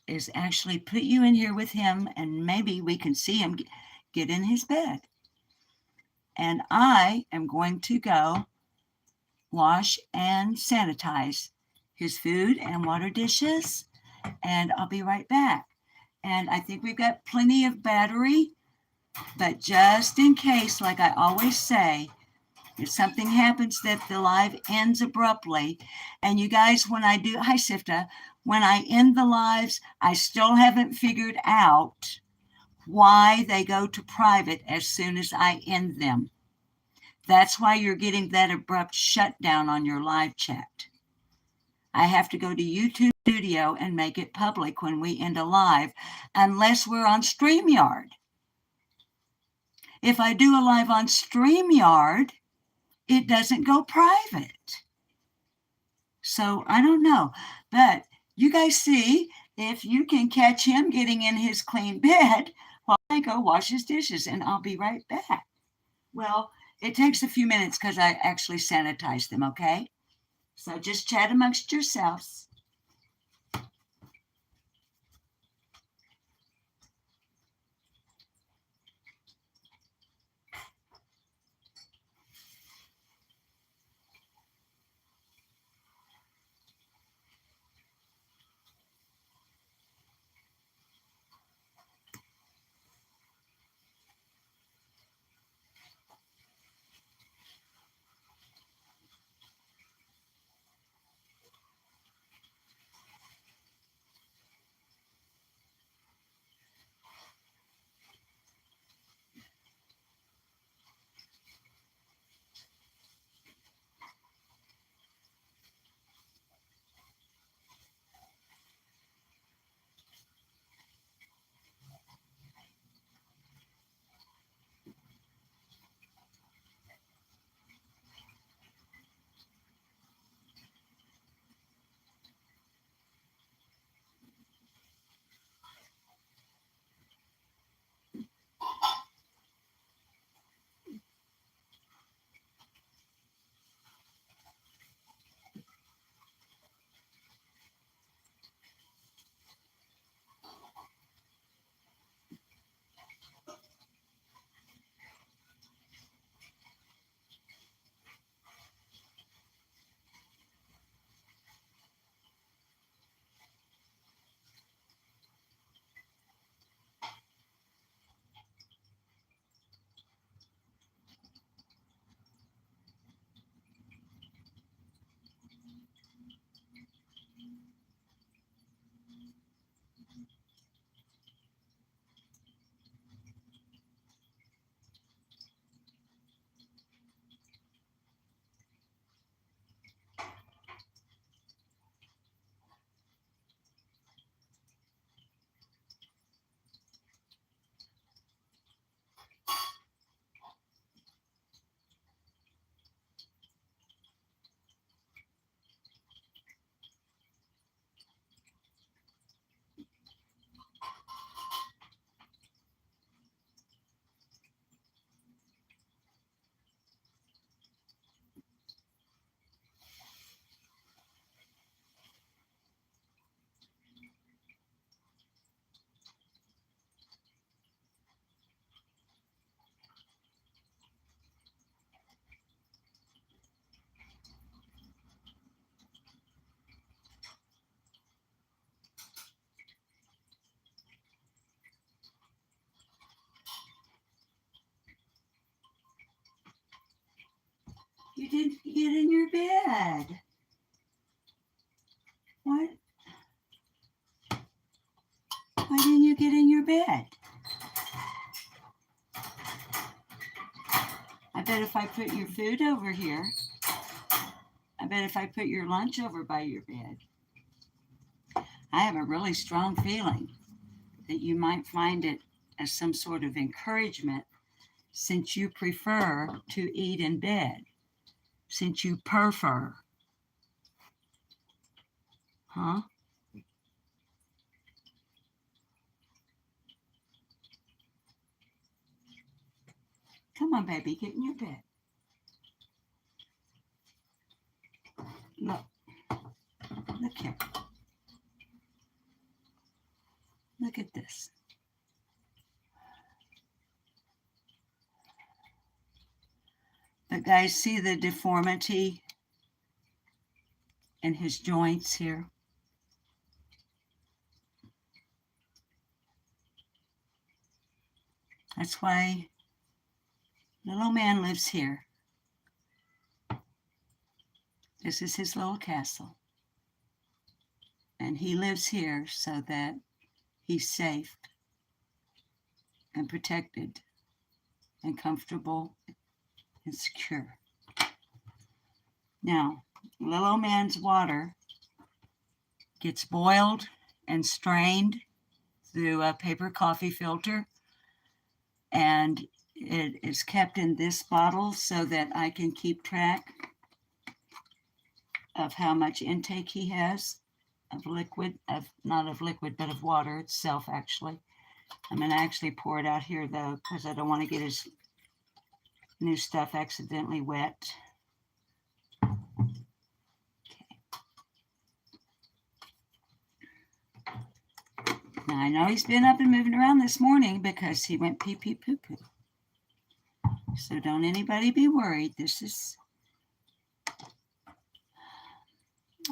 is actually put you in here with him and maybe we can see him get in his bed. And I am going to go wash and sanitize his food and water dishes, and I'll be right back. And I think we've got plenty of battery, but just in case, like I always say, if something happens that the live ends abruptly, and you guys, when I do, hi Sifta, when I end the lives, I still haven't figured out why they go to private as soon as I end them. That's why you're getting that abrupt shutdown on your live chat. I have to go to YouTube Studio and make it public when we end a live, unless we're on StreamYard. If I do a live on StreamYard, it doesn't go private. So I don't know, but you guys see if you can catch him getting in his clean bed while I go wash his dishes, and I'll be right back. Well, it takes a few minutes because I actually sanitize them, okay? So just chat amongst yourselves. You didn't get in your bed. What? Why didn't you get in your bed? I bet if I put your food over here, I bet if I put your lunch over by your bed, I have a really strong feeling that you might find it as some sort of encouragement, since you prefer to eat in bed, since you prefer. Huh? Come on, baby, get in your bed. Look. Look here. Look at this. But guys, see the deformity in his joints here? That's why little man lives here. This is his little castle. And he lives here so that he's safe and protected and comfortable and secure. Now, little man's water gets boiled and strained through a paper coffee filter, and it is kept in this bottle so that I can keep track of how much intake he has of liquid, not of liquid, but of water itself, actually. I'm going to actually pour it out here, though, because I don't want to get his new stuff accidentally wet. Now, I know he's been up and moving around this morning because he went pee pee poo poo. So don't anybody be worried.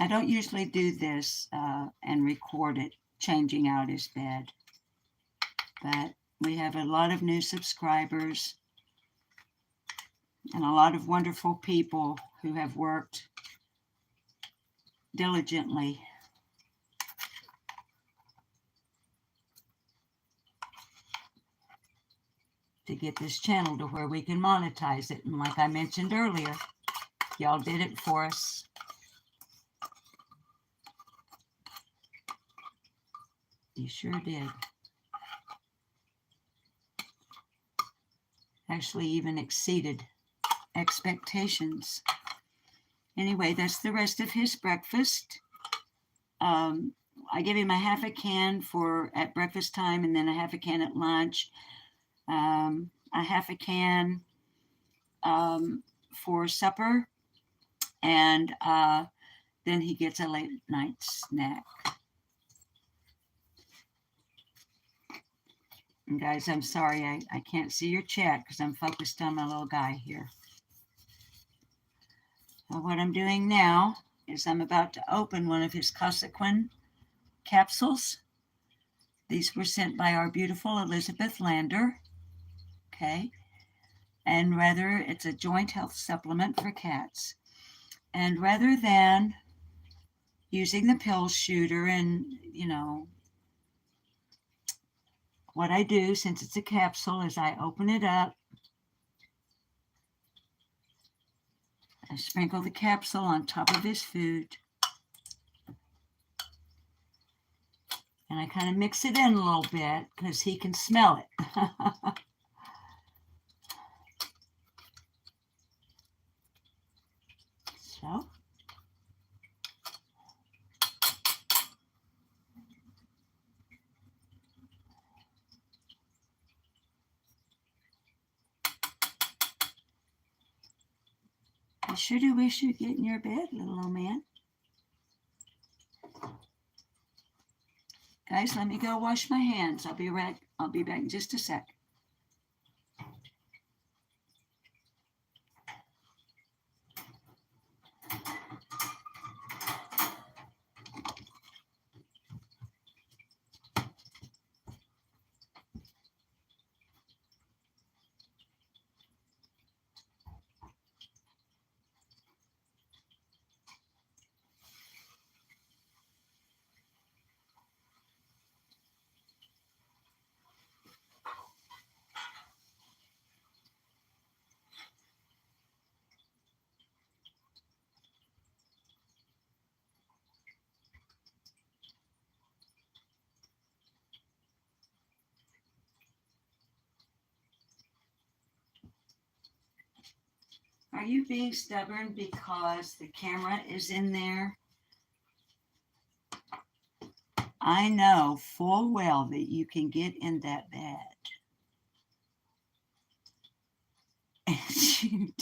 I don't usually do this and record it changing out his bed. But we have a lot of new subscribers and a lot of wonderful people who have worked diligently to get this channel to where we can monetize it. And like I mentioned earlier, y'all did it for us. You sure did. Actually even exceeded expectations. Anyway, that's the rest of his breakfast. I give him a half a can at breakfast time, and then a half a can at lunch. A half a can for supper, and then he gets a late night snack. And guys, I'm sorry I can't see your chat because I'm focused on my little guy here. Well, what I'm doing now is I'm about to open one of his Cosequin capsules. These were sent by our beautiful Elizabeth Lander. Okay. And it's a joint health supplement for cats. And rather than using the pill shooter and, what I do, since it's a capsule, is I open it up. I sprinkle the capsule on top of his food. And I kind of mix it in a little bit because he can smell it. So. I sure do wish you'd get in your bed, little old man. Guys, let me go wash my hands. I'll be back in just a sec. Are you being stubborn because the camera is in there? I know full well that you can get in that bed.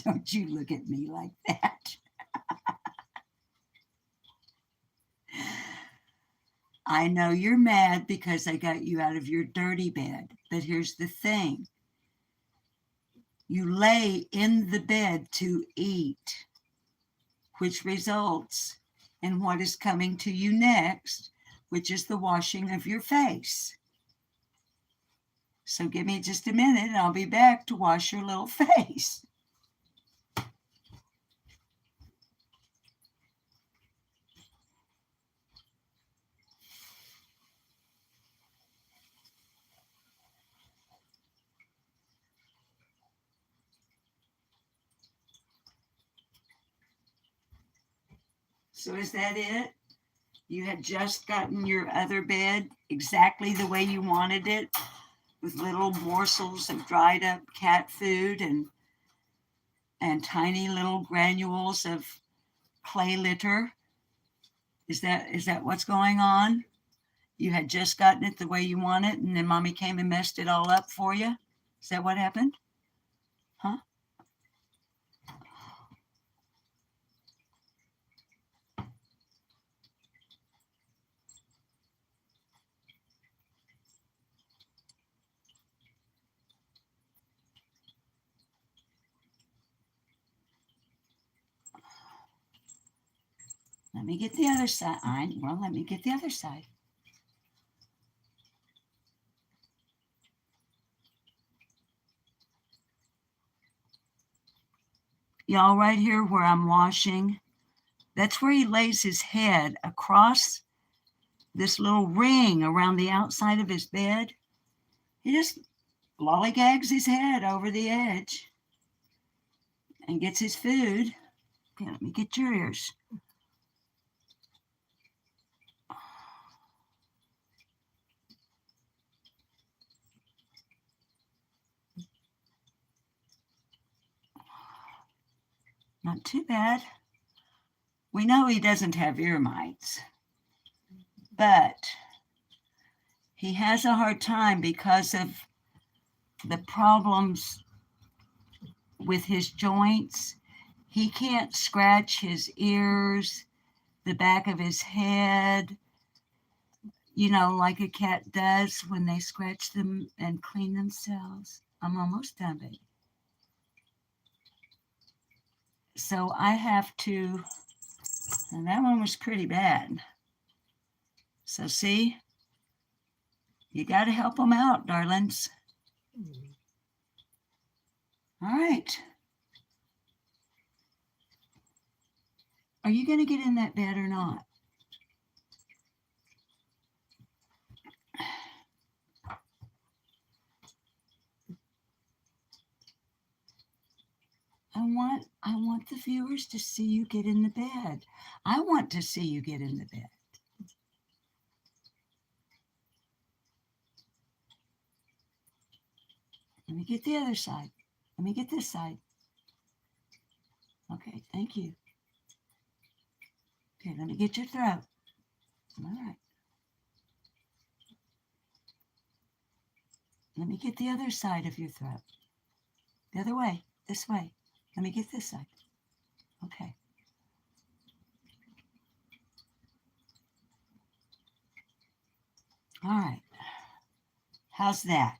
Don't you look at me like that. I know you're mad because I got you out of your dirty bed, but here's the thing. You lay in the bed to eat, which results in what is coming to you next, which is the washing of your face. So give me just a minute and I'll be back to wash your little face. So is that it? You had just gotten your other bed exactly the way you wanted it, with little morsels of dried up cat food and tiny little granules of clay litter. Is that what's going on? You had just gotten it the way you want it, and then mommy came and messed it all up for you? Is that what happened? Huh? Let me get the other side. Well, let me get the other side. Y'all, right here where I'm washing, that's where he lays his head across this little ring around the outside of his bed. He just lollygags his head over the edge and gets his food. Okay, let me get your ears. Not too bad. We know he doesn't have ear mites, but he has a hard time because of the problems with his joints. He can't scratch his ears, the back of his head, like a cat does when they scratch them and clean themselves. I'm almost done, baby. So I have to, and that one was pretty bad. So see, you got to help them out, darlings. All right. Are you going to get in that bed or not? I want the viewers to see you get in the bed. I want to see you get in the bed. Let me get the other side. Let me get this side. Okay, thank you. Okay, let me get your throat. All right. Let me get the other side of your throat. The other way, this way. Let me get this side. Okay. All right. How's that?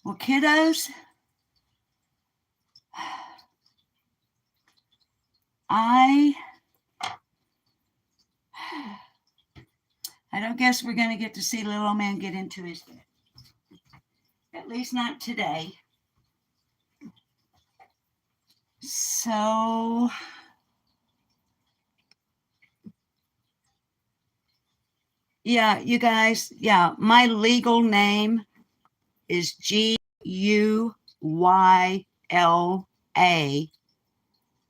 Well, kiddos, I don't guess we're going to get to see little old man get into his bed. At least not today. So yeah, you guys, my legal name is Guyla,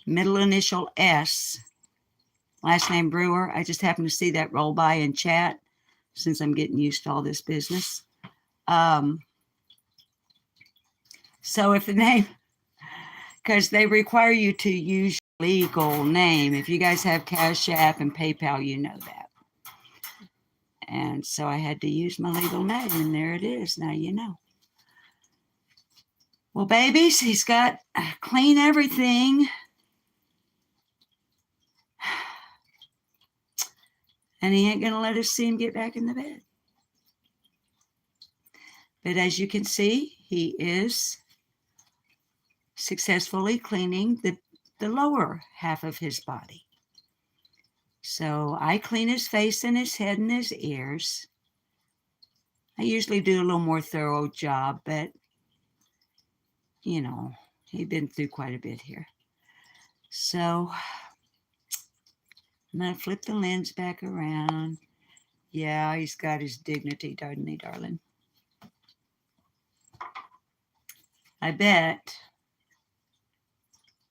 middle initial S, last name Brewer. I just happened to see that roll by in chat since I'm getting used to all this business. So if the name, because they require you to use your legal name. If you guys have Cash App and PayPal, you know that. And so I had to use my legal name, and there it is. Now you know. Well, babies, he's got clean everything. And he ain't going to let us see him get back in the bed. But as you can see, he is successfully cleaning the lower half of his body. So I clean his face and his head and his ears. I usually do a little more thorough job, but he'd been through quite a bit here. So I'm going to flip the lens back around. Yeah, he's got his dignity, doesn't he, darling? I bet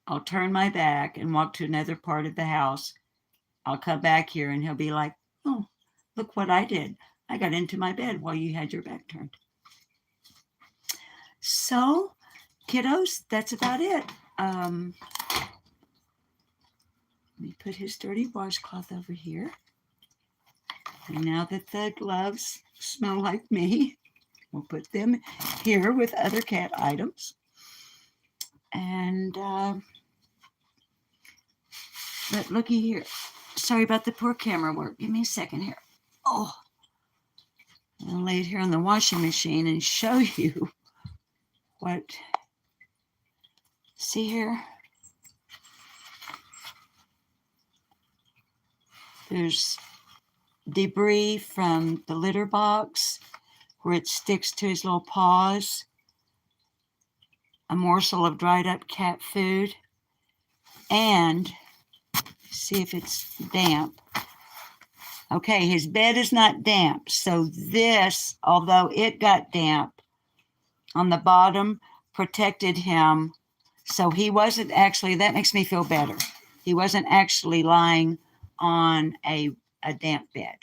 I'll turn my back and walk to another part of the house I'll come back here and he'll be like, oh, look what I did. I got into my bed while you had your back turned. So, kiddos, that's about it. Let me put his dirty washcloth over here. And now that the gloves smell like me, we'll put them here with other cat items. And, but looky here. Sorry about the poor camera work. Give me a second here. Oh, I'll lay it here on the washing machine and show you what, see here? There's debris from the litter box where it sticks to his little paws, a morsel of dried up cat food, and see if it's damp. Okay, his bed is not damp, so this, although it got damp on the bottom, protected him, so he wasn't actually, that makes me feel better. He wasn't actually lying on a damp bed.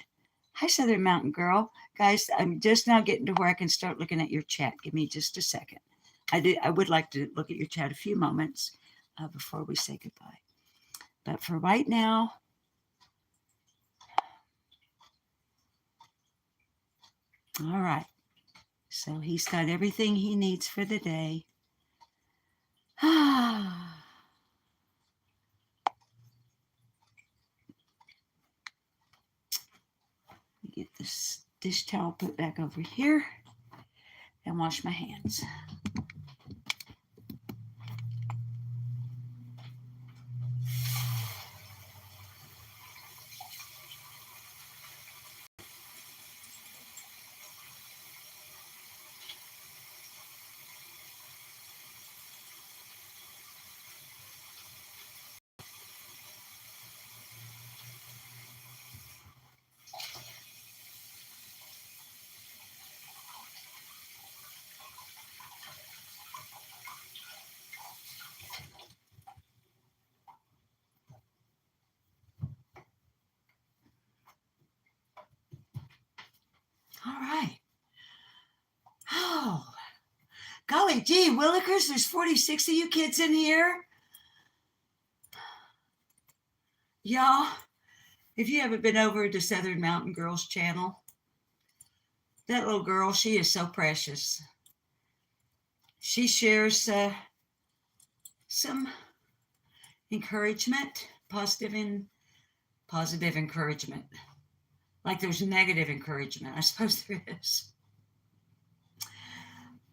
Hi, Southern Mountain Girl. Guys, I'm just now getting to where I can start looking at your chat. Give me just a second. I would like to look at your chat a few moments before we say goodbye. But for right now, all right. So he's got everything he needs for the day. Get this dish towel put back over here and wash my hands. All right. Oh, golly gee, Willikers, there's 46 of you kids in here. Y'all, if you haven't been over to Southern Mountain Girls channel, that little girl, she is so precious. She shares some encouragement, positive encouragement. Like there's negative encouragement, I suppose there is.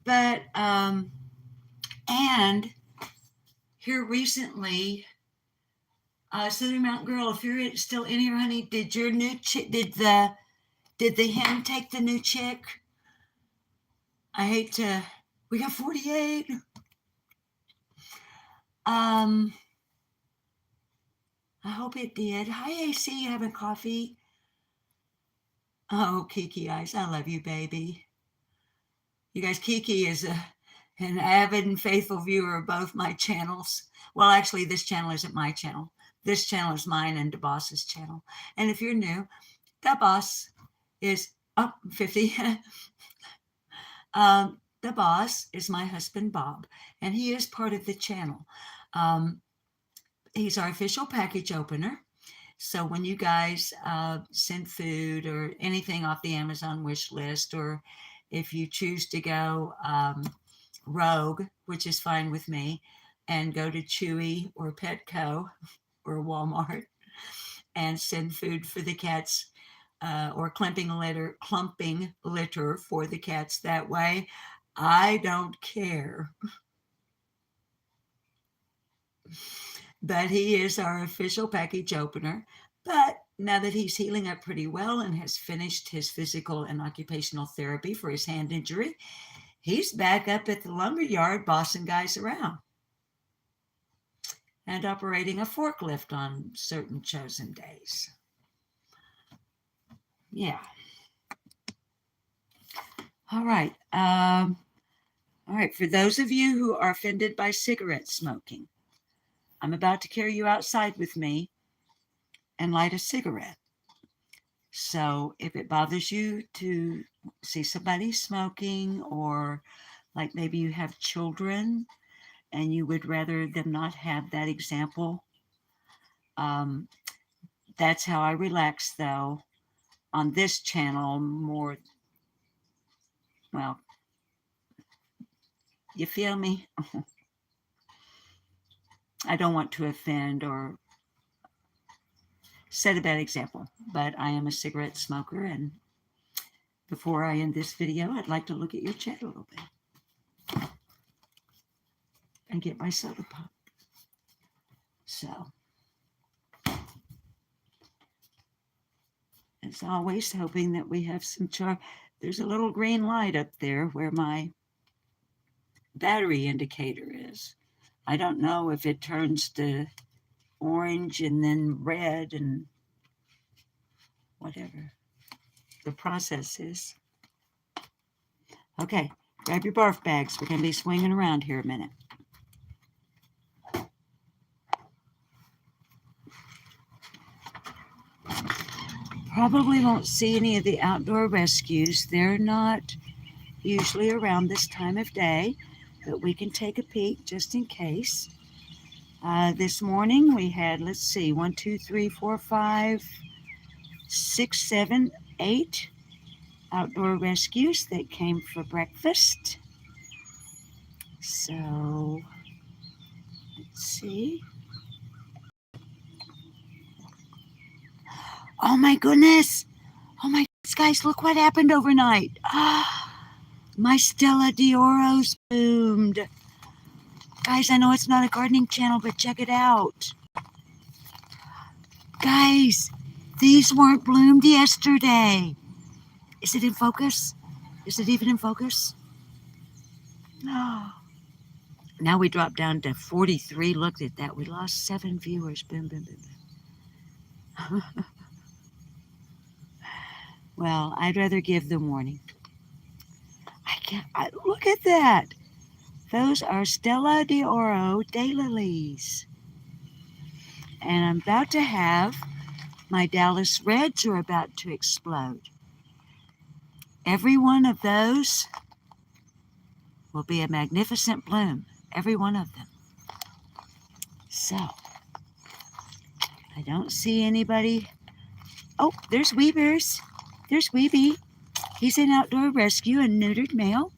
But, and here recently, Southern Mountain Girl, if you're still in here, honey, did your new chick, did the hen take the new chick? I hate to, we got 48. I hope it did. Hi, AC, you having coffee? Oh, Kiki Eyes, I love you, baby. You guys, Kiki is an avid and faithful viewer of both my channels. Well, actually, this channel isn't my channel. This channel is mine and the boss's channel. And if you're new, the boss is 50. The boss is my husband, Bob, and he is part of the channel. He's our official package opener. So when you guys send food or anything off the Amazon wish list, or if you choose to go rogue, which is fine with me, and go to Chewy or Petco or Walmart and send food for the cats or clumping litter for the cats that way, I don't care. But he is our official package opener. But now that he's healing up pretty well and has finished his physical and occupational therapy for his hand injury, he's back up at the lumber yard bossing guys around and operating a forklift on certain chosen days. Yeah. All right. All right. For those of you who are offended by cigarette smoking, I'm about to carry you outside with me and light a cigarette. So if it bothers you to see somebody smoking, or like maybe you have children and you would rather them not have that example, that's how I relax, though, on this channel more. Well, you feel me? I don't want to offend or set a bad example, but I am a cigarette smoker, and before I end this video, I'd like to look at your chat a little bit and get my soda pop. So, as always, hoping that we have some charge. There's a little green light up there where my battery indicator is. I don't know if it turns to orange and then red and whatever the process is. Okay, grab your barf bags. We're going to be swinging around here a minute. Probably won't see any of the outdoor rescues. They're not usually around this time of day, but we can take a peek just in case. This morning we had, let's see, 1, 2, 3, 4, 5, 6, 7, 8 outdoor rescues that came for breakfast. So, let's see. Oh my goodness! Oh my goodness, guys, look what happened overnight. My Stella d'Oros bloomed. Guys, I know it's not a gardening channel, but check it out. Guys, these weren't bloomed yesterday. Is it in focus? Is it even in focus? No. Now we dropped down to 43. Look at that. We lost 7 viewers. Boom, boom, boom, boom. Well, I'd rather give them warning. Look at that. Those are Stella d'Oro daylilies. And I'm about to have my Dallas Reds are about to explode. Every one of those will be a magnificent bloom. Every one of them. So, I don't see anybody. Oh, there's Weavers. There's Weeby. He's an outdoor rescue and neutered male.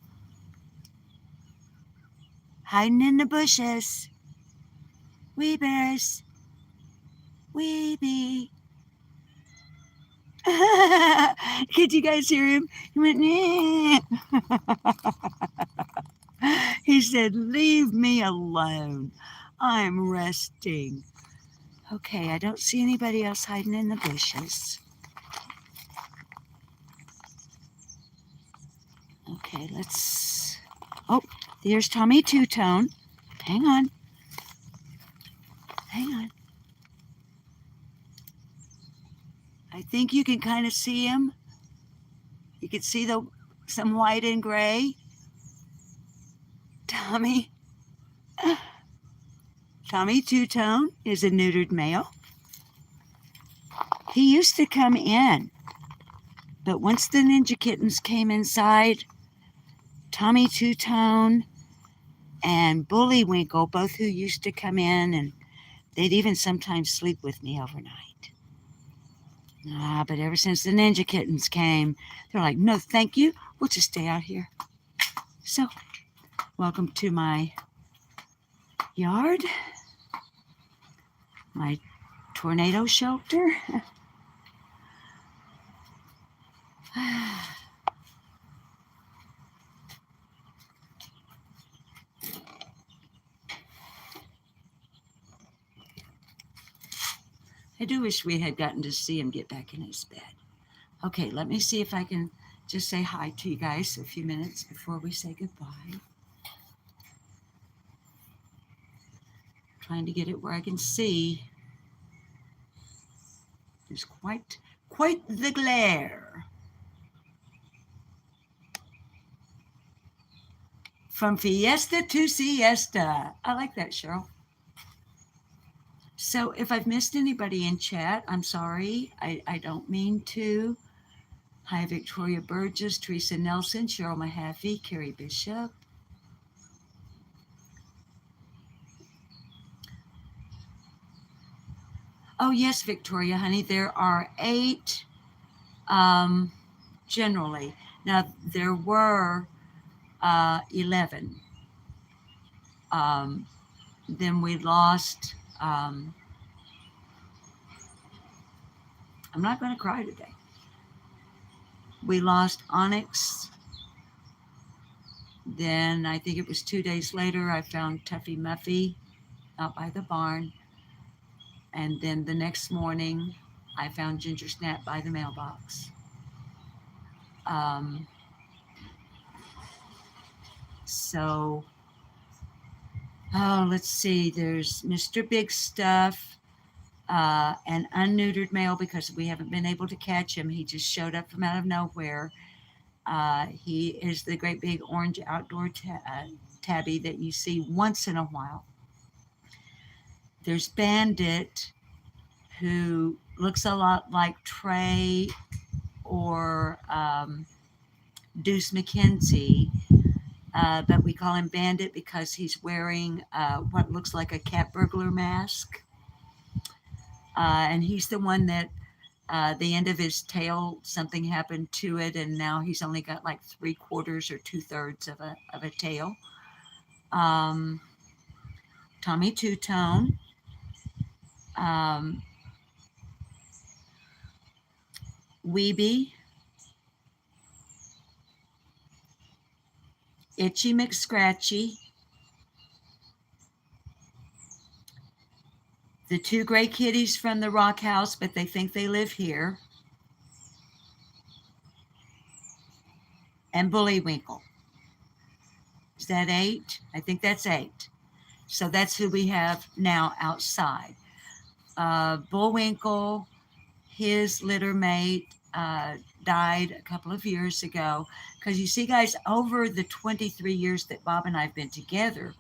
Hiding in the bushes. Weavers. Weeby. Could you guys hear him? He went, he said, leave me alone. I'm resting. Okay, I don't see anybody else hiding in the bushes. Okay, let's... Oh, there's Tommy Two-Tone. Hang on. Hang on. I think you can kind of see him. You can see some white and gray. Tommy Two-Tone is a neutered male. He used to come in, but once the Ninja Kittens came inside, Tommy Two-Tone and Bullywinkel, both who used to come in, and they'd even sometimes sleep with me overnight. But ever since the Ninja Kittens came, they're like, no, thank you. We'll just stay out here. So, welcome to my yard, my tornado shelter. I do wish we had gotten to see him get back in his bed. Okay, let me see if I can just say hi to you guys a few minutes before we say goodbye. Trying to get it where I can see. There's quite the glare. From fiesta to siesta. I like that, Cheryl. So if I've missed anybody in chat, I'm sorry. I don't mean to. Hi, Victoria Burgess, Teresa Nelson, Cheryl Mahaffey, Carrie Bishop. Oh, yes, Victoria, honey, there are 8 generally. Now, there were 11. Then we lost, I'm not going to cry today. We lost Onyx. Then I think it was 2 days later, I found Tuffy Muffy out by the barn. And then the next morning, I found Ginger Snap by the mailbox. So, let's see. There's Mr. Big Stuff, an unneutered male because we haven't been able to catch him. He just showed up from out of nowhere. He is the great big orange outdoor tabby that you see once in a while. There's Bandit, who looks a lot like Trey or Deuce McKenzie, but we call him Bandit because he's wearing what looks like a cat burglar mask. And he's the one that the end of his tail, something happened to it, and now he's only got like 3/4 or 2/3 of a tail. Tommy Two-Tone. Weeby. Itchy McScratchy. The 2 gray kitties from the Rock House, but they think they live here. And Bullywinkel. Is that 8? I think that's 8. So that's who we have now outside. Bullwinkle, his litter mate, died a couple of years ago. Because you see, guys, over the 23 years that Bob and I have been together,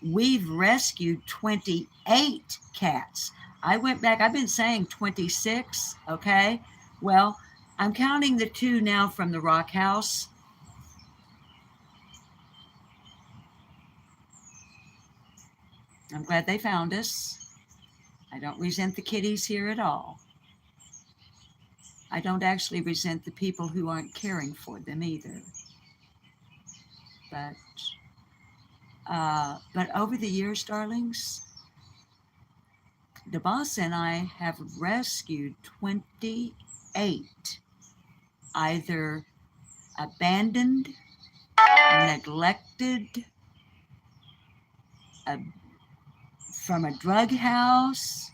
we've rescued 28 cats. I went back, I've been saying 26, okay? Well, I'm counting the 2 now from the Rock House. I'm glad they found us. I don't resent the kitties here at all. I don't actually resent the people who aren't caring for them either. But over the years, darlings, the boss and I have rescued 28 either abandoned, neglected, from a drug house,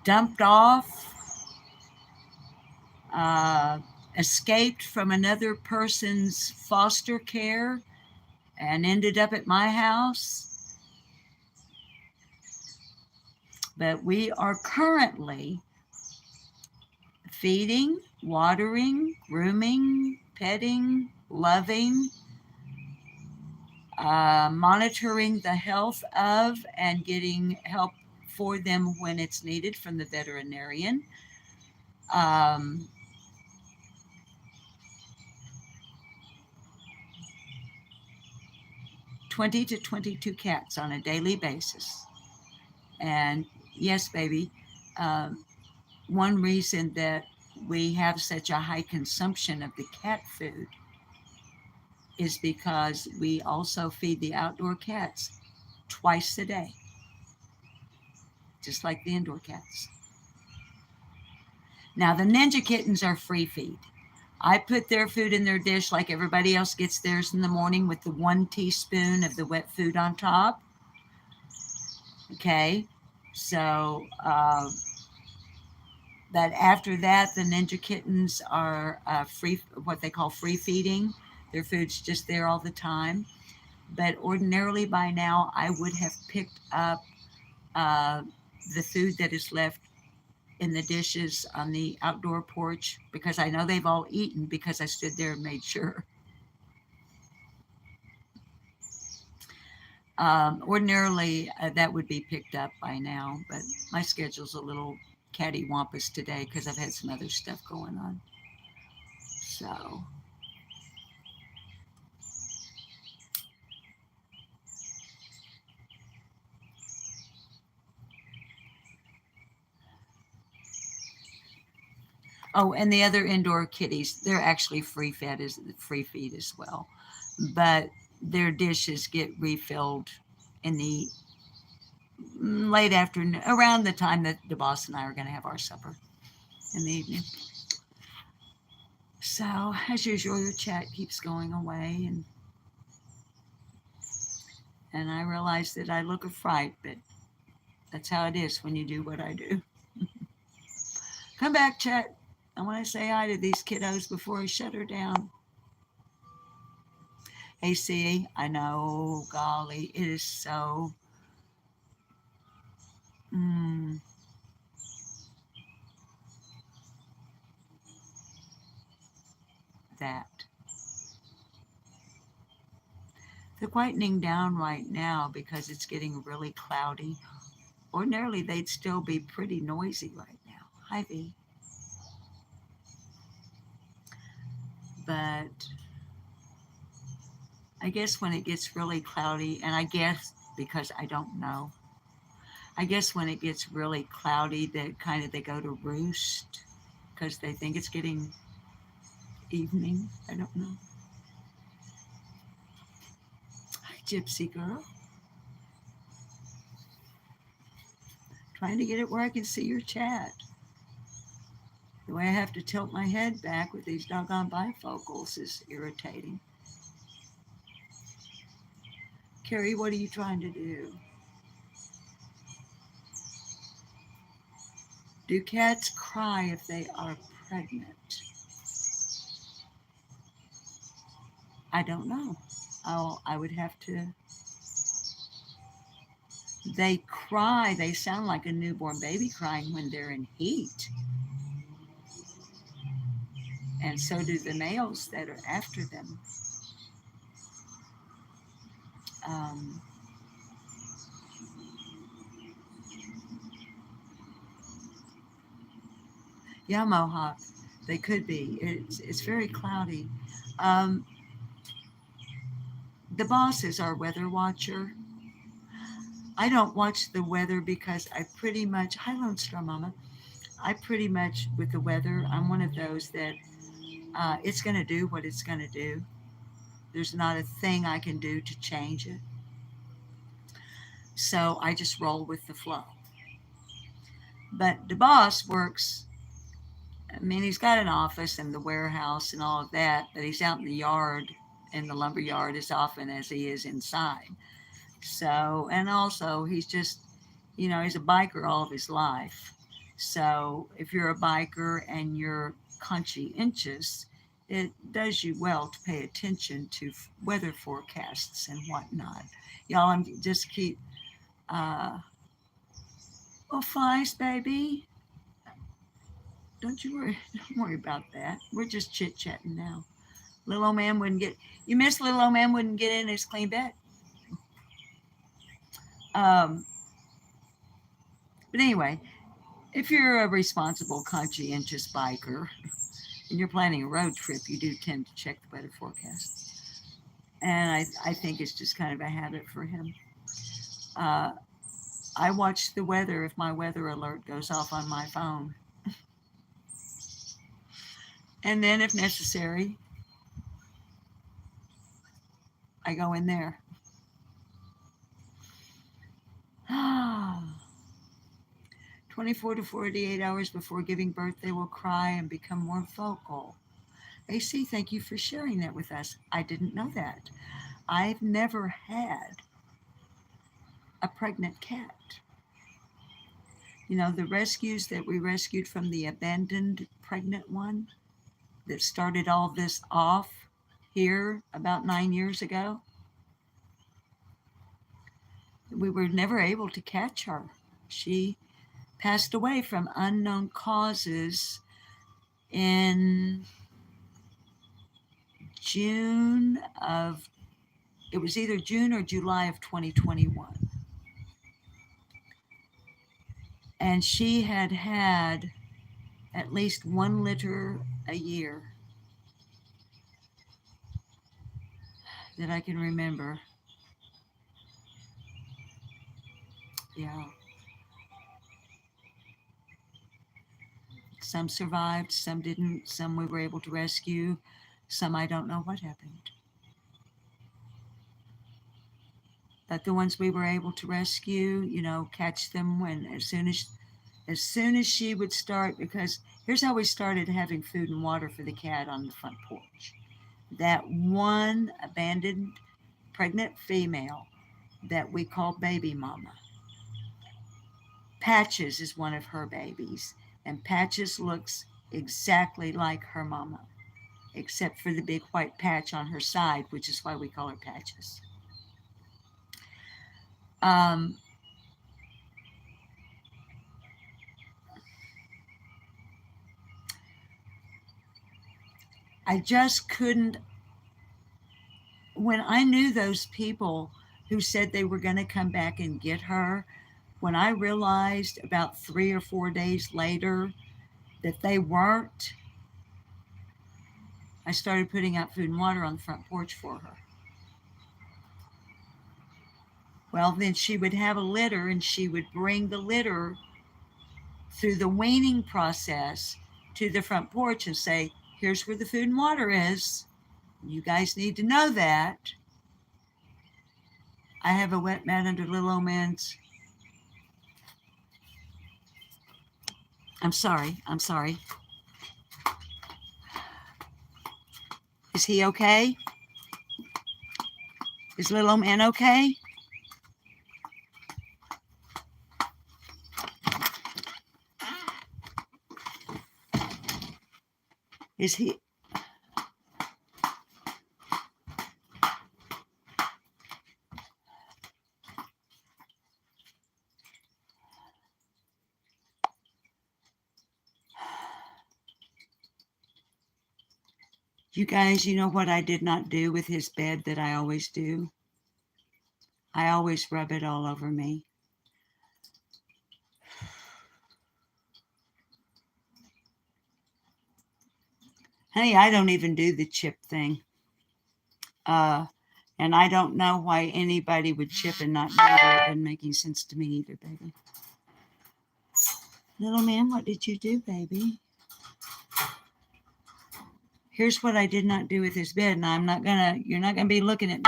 dumped off, escaped from another person's foster care and ended up at my house. But we are currently feeding, watering, grooming, petting, loving, monitoring the health of and getting help for them when it's needed from the veterinarian. 20 to 22 cats on a daily basis. And yes, baby, one reason that we have such a high consumption of the cat food is because we also feed the outdoor cats twice a day, just like the indoor cats. Now, the Ninja Kittens are free feed. I put their food in their dish like everybody else gets theirs in the morning with the 1 teaspoon of the wet food on top. Okay, so but after that, the Ninja Kittens are free, what they call free feeding. Their food's just there all the time. But ordinarily by now, I would have picked up the food that is left in the dishes on the outdoor porch because I know they've all eaten because I stood there and made sure. Ordinarily, that would be picked up by now, but my schedule's a little cattywampus today because I've had some other stuff going on. So, oh, and the other indoor kitties, they're actually free feed as well, but their dishes get refilled in the late afternoon, around the time that the boss and I are going to have our supper in the evening. So, as usual, your chat keeps going away, and I realize that I look a fright, but that's how it is when you do what I do. Come back, chat. I want to say hi to these kiddos before I shut her down. Hey, see, I know, golly, it is so. That. They're quietening down right now because it's getting really cloudy. Ordinarily, they'd still be pretty noisy right now. Hi, V. But I guess when it gets really cloudy, and I guess because I don't know, I guess when it gets really cloudy, they go to roost because they think it's getting evening. I don't know. Hi, Gypsy girl. Trying to get it where I can see your chat. The way I have to tilt my head back with these doggone bifocals is irritating. Carrie, what are you trying to do? Do cats cry if they are pregnant? I don't know. I would have to. They cry. They sound like a newborn baby crying when they're in heat. And so do the males that are after them. Um, yeah, Mohawk. They could be. It's very cloudy. Um, the boss is our weather watcher. I don't watch the weather because I pretty much, hi Lone Star Mama, I pretty much, with the weather, I'm one of those that it's going to do what it's going to do. There's not a thing I can do to change it. So I just roll with the flow. But the boss works, I mean, he's got an office and the warehouse and all of that, but he's out in the yard, in the lumber yard, as often as he is inside. So, and also he's just, he's a biker all of his life. So if you're a biker and you're conscientious, it does you well to pay attention to weather forecasts and whatnot. Y'all, I'm just keep, oh, Flies, baby. Don't you worry. Don't worry about that. We're just chit-chatting now. Little old man wouldn't get, you missed little old man wouldn't get in his clean bed. But anyway, if you're a responsible, conscientious biker and you're planning a road trip, you do tend to check the weather forecast. And I think it's just kind of a habit for him. I watch the weather if my weather alert goes off on my phone. And then, if necessary, I go in there. 24 to 48 hours before giving birth, they will cry and become more vocal. AC, thank you for sharing that with us. I didn't know that. I've never had a pregnant cat. The rescues that we rescued from the abandoned pregnant one that started all this off here about 9 years ago, we were never able to catch her. She passed away from unknown causes in June of it was either June or July of 2021. And she had had at least 1 litter a year that I can remember. Yeah. Some survived, some didn't, some we were able to rescue, some I don't know what happened. But the ones we were able to rescue, catch them when as soon as she would start, because here's how we started having food and water for the cat on the front porch. That one abandoned pregnant female that we call baby mama. Patches is one of her babies, and Patches looks exactly like her mama, except for the big white patch on her side, which is why we call her Patches. I just couldn't, when I knew those people who said they were going to come back and get her, when I realized about 3 or 4 days later that they weren't, I started putting out food and water on the front porch for her. Well, then she would have a litter, and she would bring the litter through the weaning process to the front porch and say, here's where the food and water is. You guys need to know that. I have a wet mat under little old man's. I'm sorry. Is he okay? Is little old man okay? Is he? You guys, you know what I did not do with his bed that I always do? I always rub it all over me. Honey, I don't even do the chip thing. And I don't know why anybody would chip and not do that. It doesn't make any sense to me either, baby. Little man, what did you do, baby? Here's what I did not do with his bed, and you're not gonna be looking at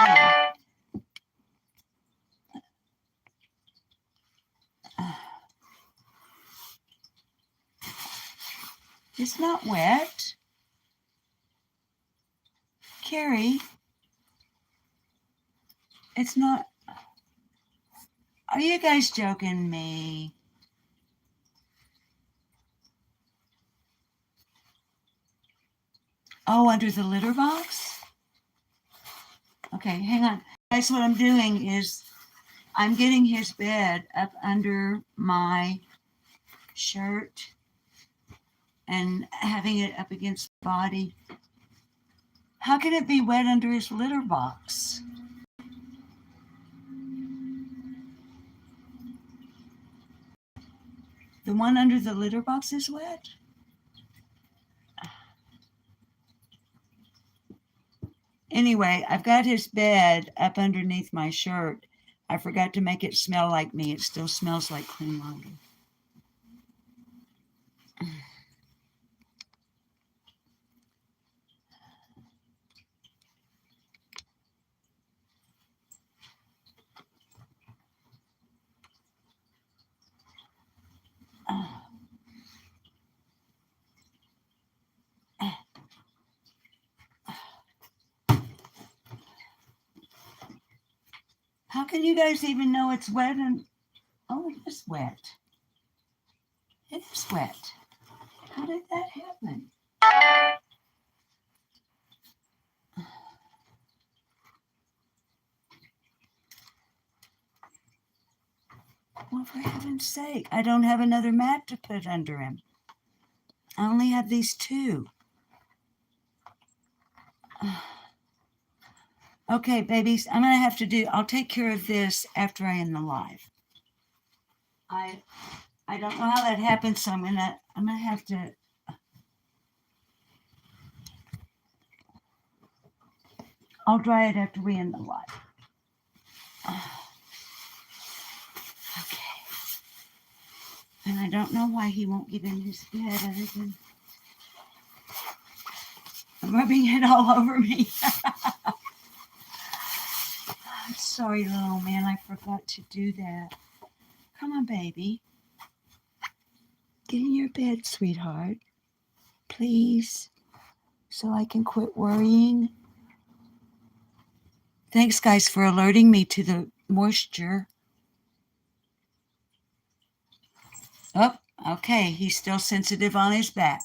me. It's not wet. Carrie, it's not. Are you guys joking me? Oh, under the litter box? Okay, hang on. Guys, what I'm doing is I'm getting his bed up under my shirt and having it up against the body. How can it be wet under his litter box? The one under the litter box is wet? Anyway, I've got his bed up underneath my shirt. I forgot to make it smell like me. It still smells like clean laundry. How can you guys even know it's wet? Oh, it is wet. It is wet. How did that happen? Well, for heaven's sake, I don't have another mat to put under him. I only have these two. Okay, babies, I'm going to have to I'll take care of this after I end the live. I don't know how that happens, so I'm gonna have to. I'll dry it after we end the live. Okay. And I don't know why he won't get in his bed other than I'm rubbing it all over me. I'm sorry, little man, I forgot to do that. Come on, baby. Get in your bed, sweetheart. Please. So I can quit worrying. Thanks, guys, for alerting me to the moisture. Oh, okay. He's still sensitive on his back.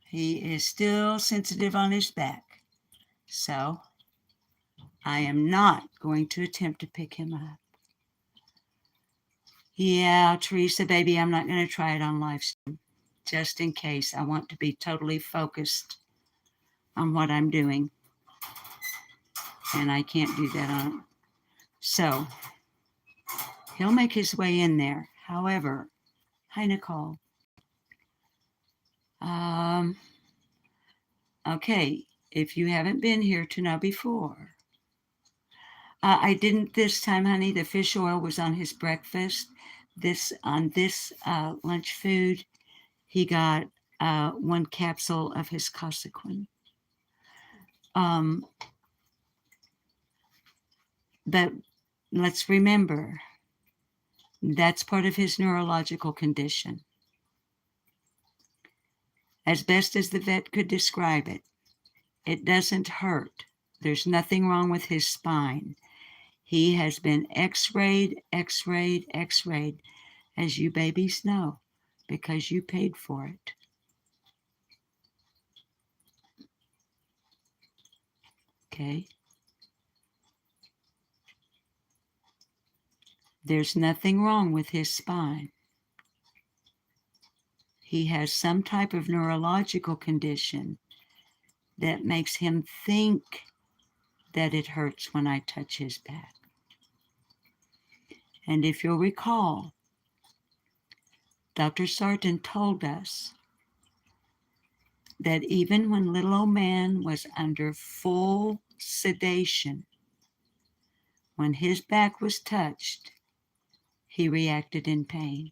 He is still sensitive on his back. So I am not going to attempt to pick him up. Yeah, Teresa, baby, I'm not going to try it on live stream. Just in case. I want to be totally focused on what I'm doing. And I can't do that on. So he'll make his way in there. However, hi, Nicole. Okay, if you haven't been here to know before, I didn't this time, honey. The fish oil was on his breakfast. This lunch food, he got 1 capsule of his Cosequin. But let's remember, that's part of his neurological condition. As best as the vet could describe it, it doesn't hurt. There's nothing wrong with his spine. He has been x-rayed, as you babies know, because you paid for it. Okay? There's nothing wrong with his spine. He has some type of neurological condition that makes him think that it hurts when I touch his back. And if you'll recall, Dr. Sarton told us that even when little old man was under full sedation, when his back was touched, he reacted in pain.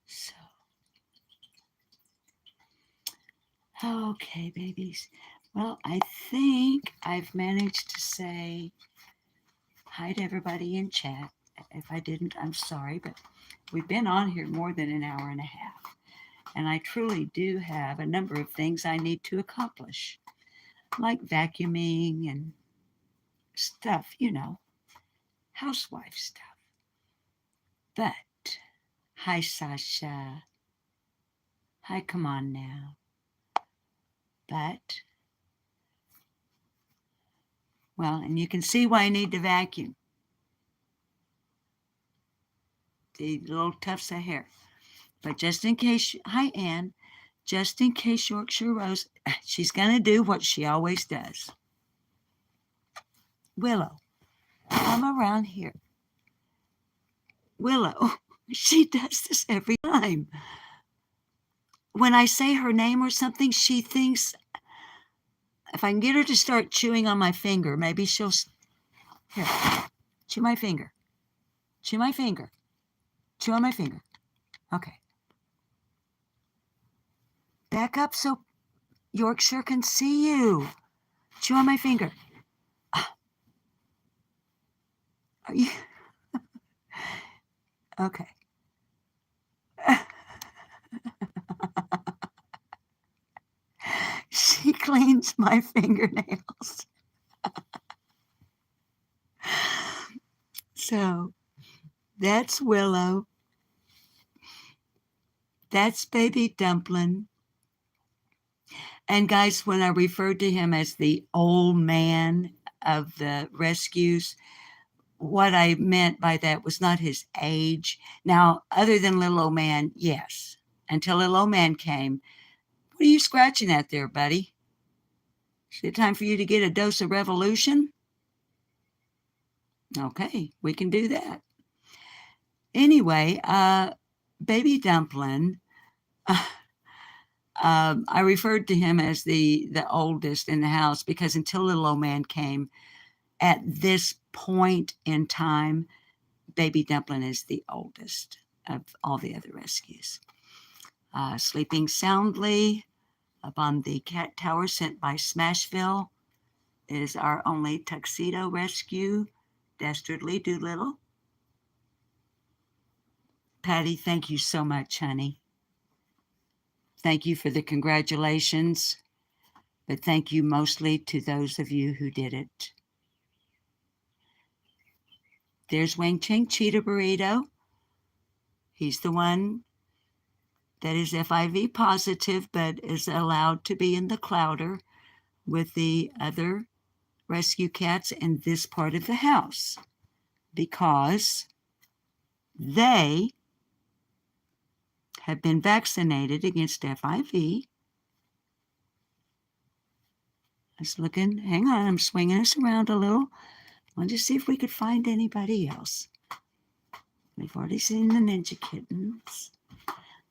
So, okay, babies. Well, I think I've managed to say hi to everybody in chat. If I didn't, I'm sorry, but we've been on here more than an hour and a half. And I truly do have a number of things I need to accomplish, like vacuuming and stuff, housewife stuff. But, hi, Sasha. Hi, come on now. But, well, and you can see why I need to vacuum. The little tufts of hair. But just in case, hi, Ann. Just in case Yorkshire Rose, she's going to do what she always does. Willow, come around here. Willow, she does this every time. When I say her name or something, she thinks, if I can get her to start chewing on my finger, maybe she'll, here, chew my finger. Chew my finger. Chew on my finger. Okay. Back up so Yorkshire can see you. Chew on my finger. Are you? Okay. She cleans my fingernails. So that's Willow. That's baby Dumpling. And guys, when I referred to him as the old man of the rescues, what I meant by that was not his age. Now, other than little old man, yes. Until little old man came, what What are you scratching at there, buddy? Is it time for you to get a dose of revolution? Okay, we can do that. Anyway, baby Dumpling, I referred to him as the oldest in the house because until little old man came, at this point in time, baby Dumpling is the oldest of all the other rescues. Sleeping soundly up on the cat tower sent by Smashville is our only tuxedo rescue, Dastardly Doolittle. Patty, thank you so much, honey. Thank you for the congratulations, but thank you mostly to those of you who did it. There's Wang Ching Cheetah Burrito. He's the one that is FIV positive, but is allowed to be in the clouder with the other rescue cats in this part of the house because they have been vaccinated against FIV. I was looking, hang on, I'm swinging us around a little. I wanted to see if we could find anybody else. We've already seen the Ninja Kittens.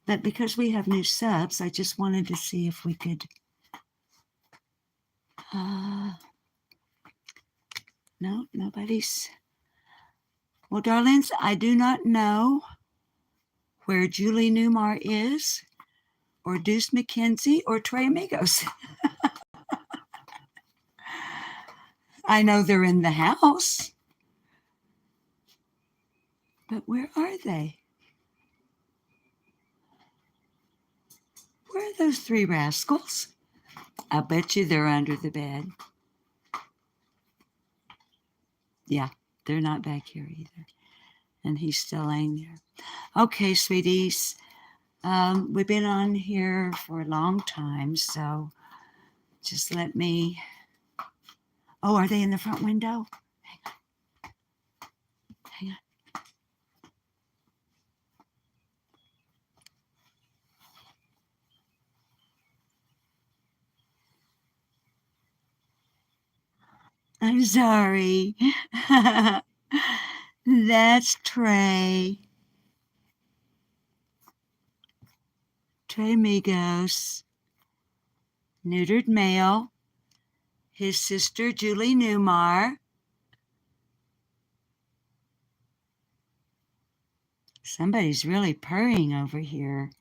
But because we have new subs, I just wanted to see if we could. No, nobody's. Well, darlings, I do not know where Julie Newmar is, or Deuce McKenzie, or Trey Amigos. I know they're in the house, but where are they? Where are those three rascals? I bet you they're under the bed. Yeah, they're not back here either. And he's still laying there. Okay, sweeties. We've been on here for a long time, so just let me. Oh, are they in the front window? Hang on. Hang on. I'm sorry. That's Trey. Trey Migos. Neutered male. His sister, Julie Newmar. Somebody's really purring over here.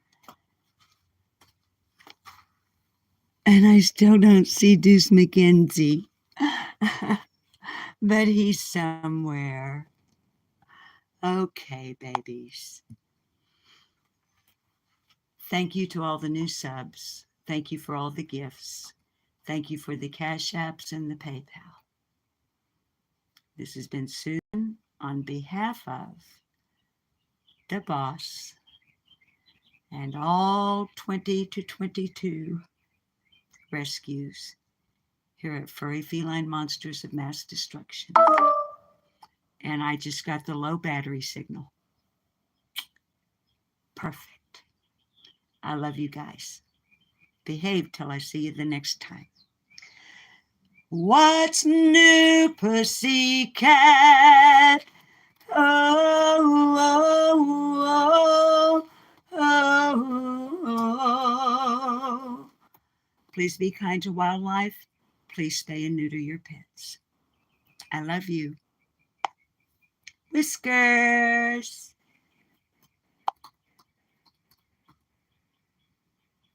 And I still don't see Deuce McKenzie. But he's somewhere. Okay, babies. Thank you to all the new subs. Thank you for all the gifts. Thank you for the Cash Apps and the PayPal. This has been Susan on behalf of the boss and all 20 to 22 rescues here at Furry Feline Monsters of Mass Destruction. And I just got the low battery signal. Perfect. I love you guys. Behave till I see you the next time. What's new, pussycat? Oh, oh, oh, oh. Please be kind to wildlife. Please spay and neuter your pets. I love you. Whiskers.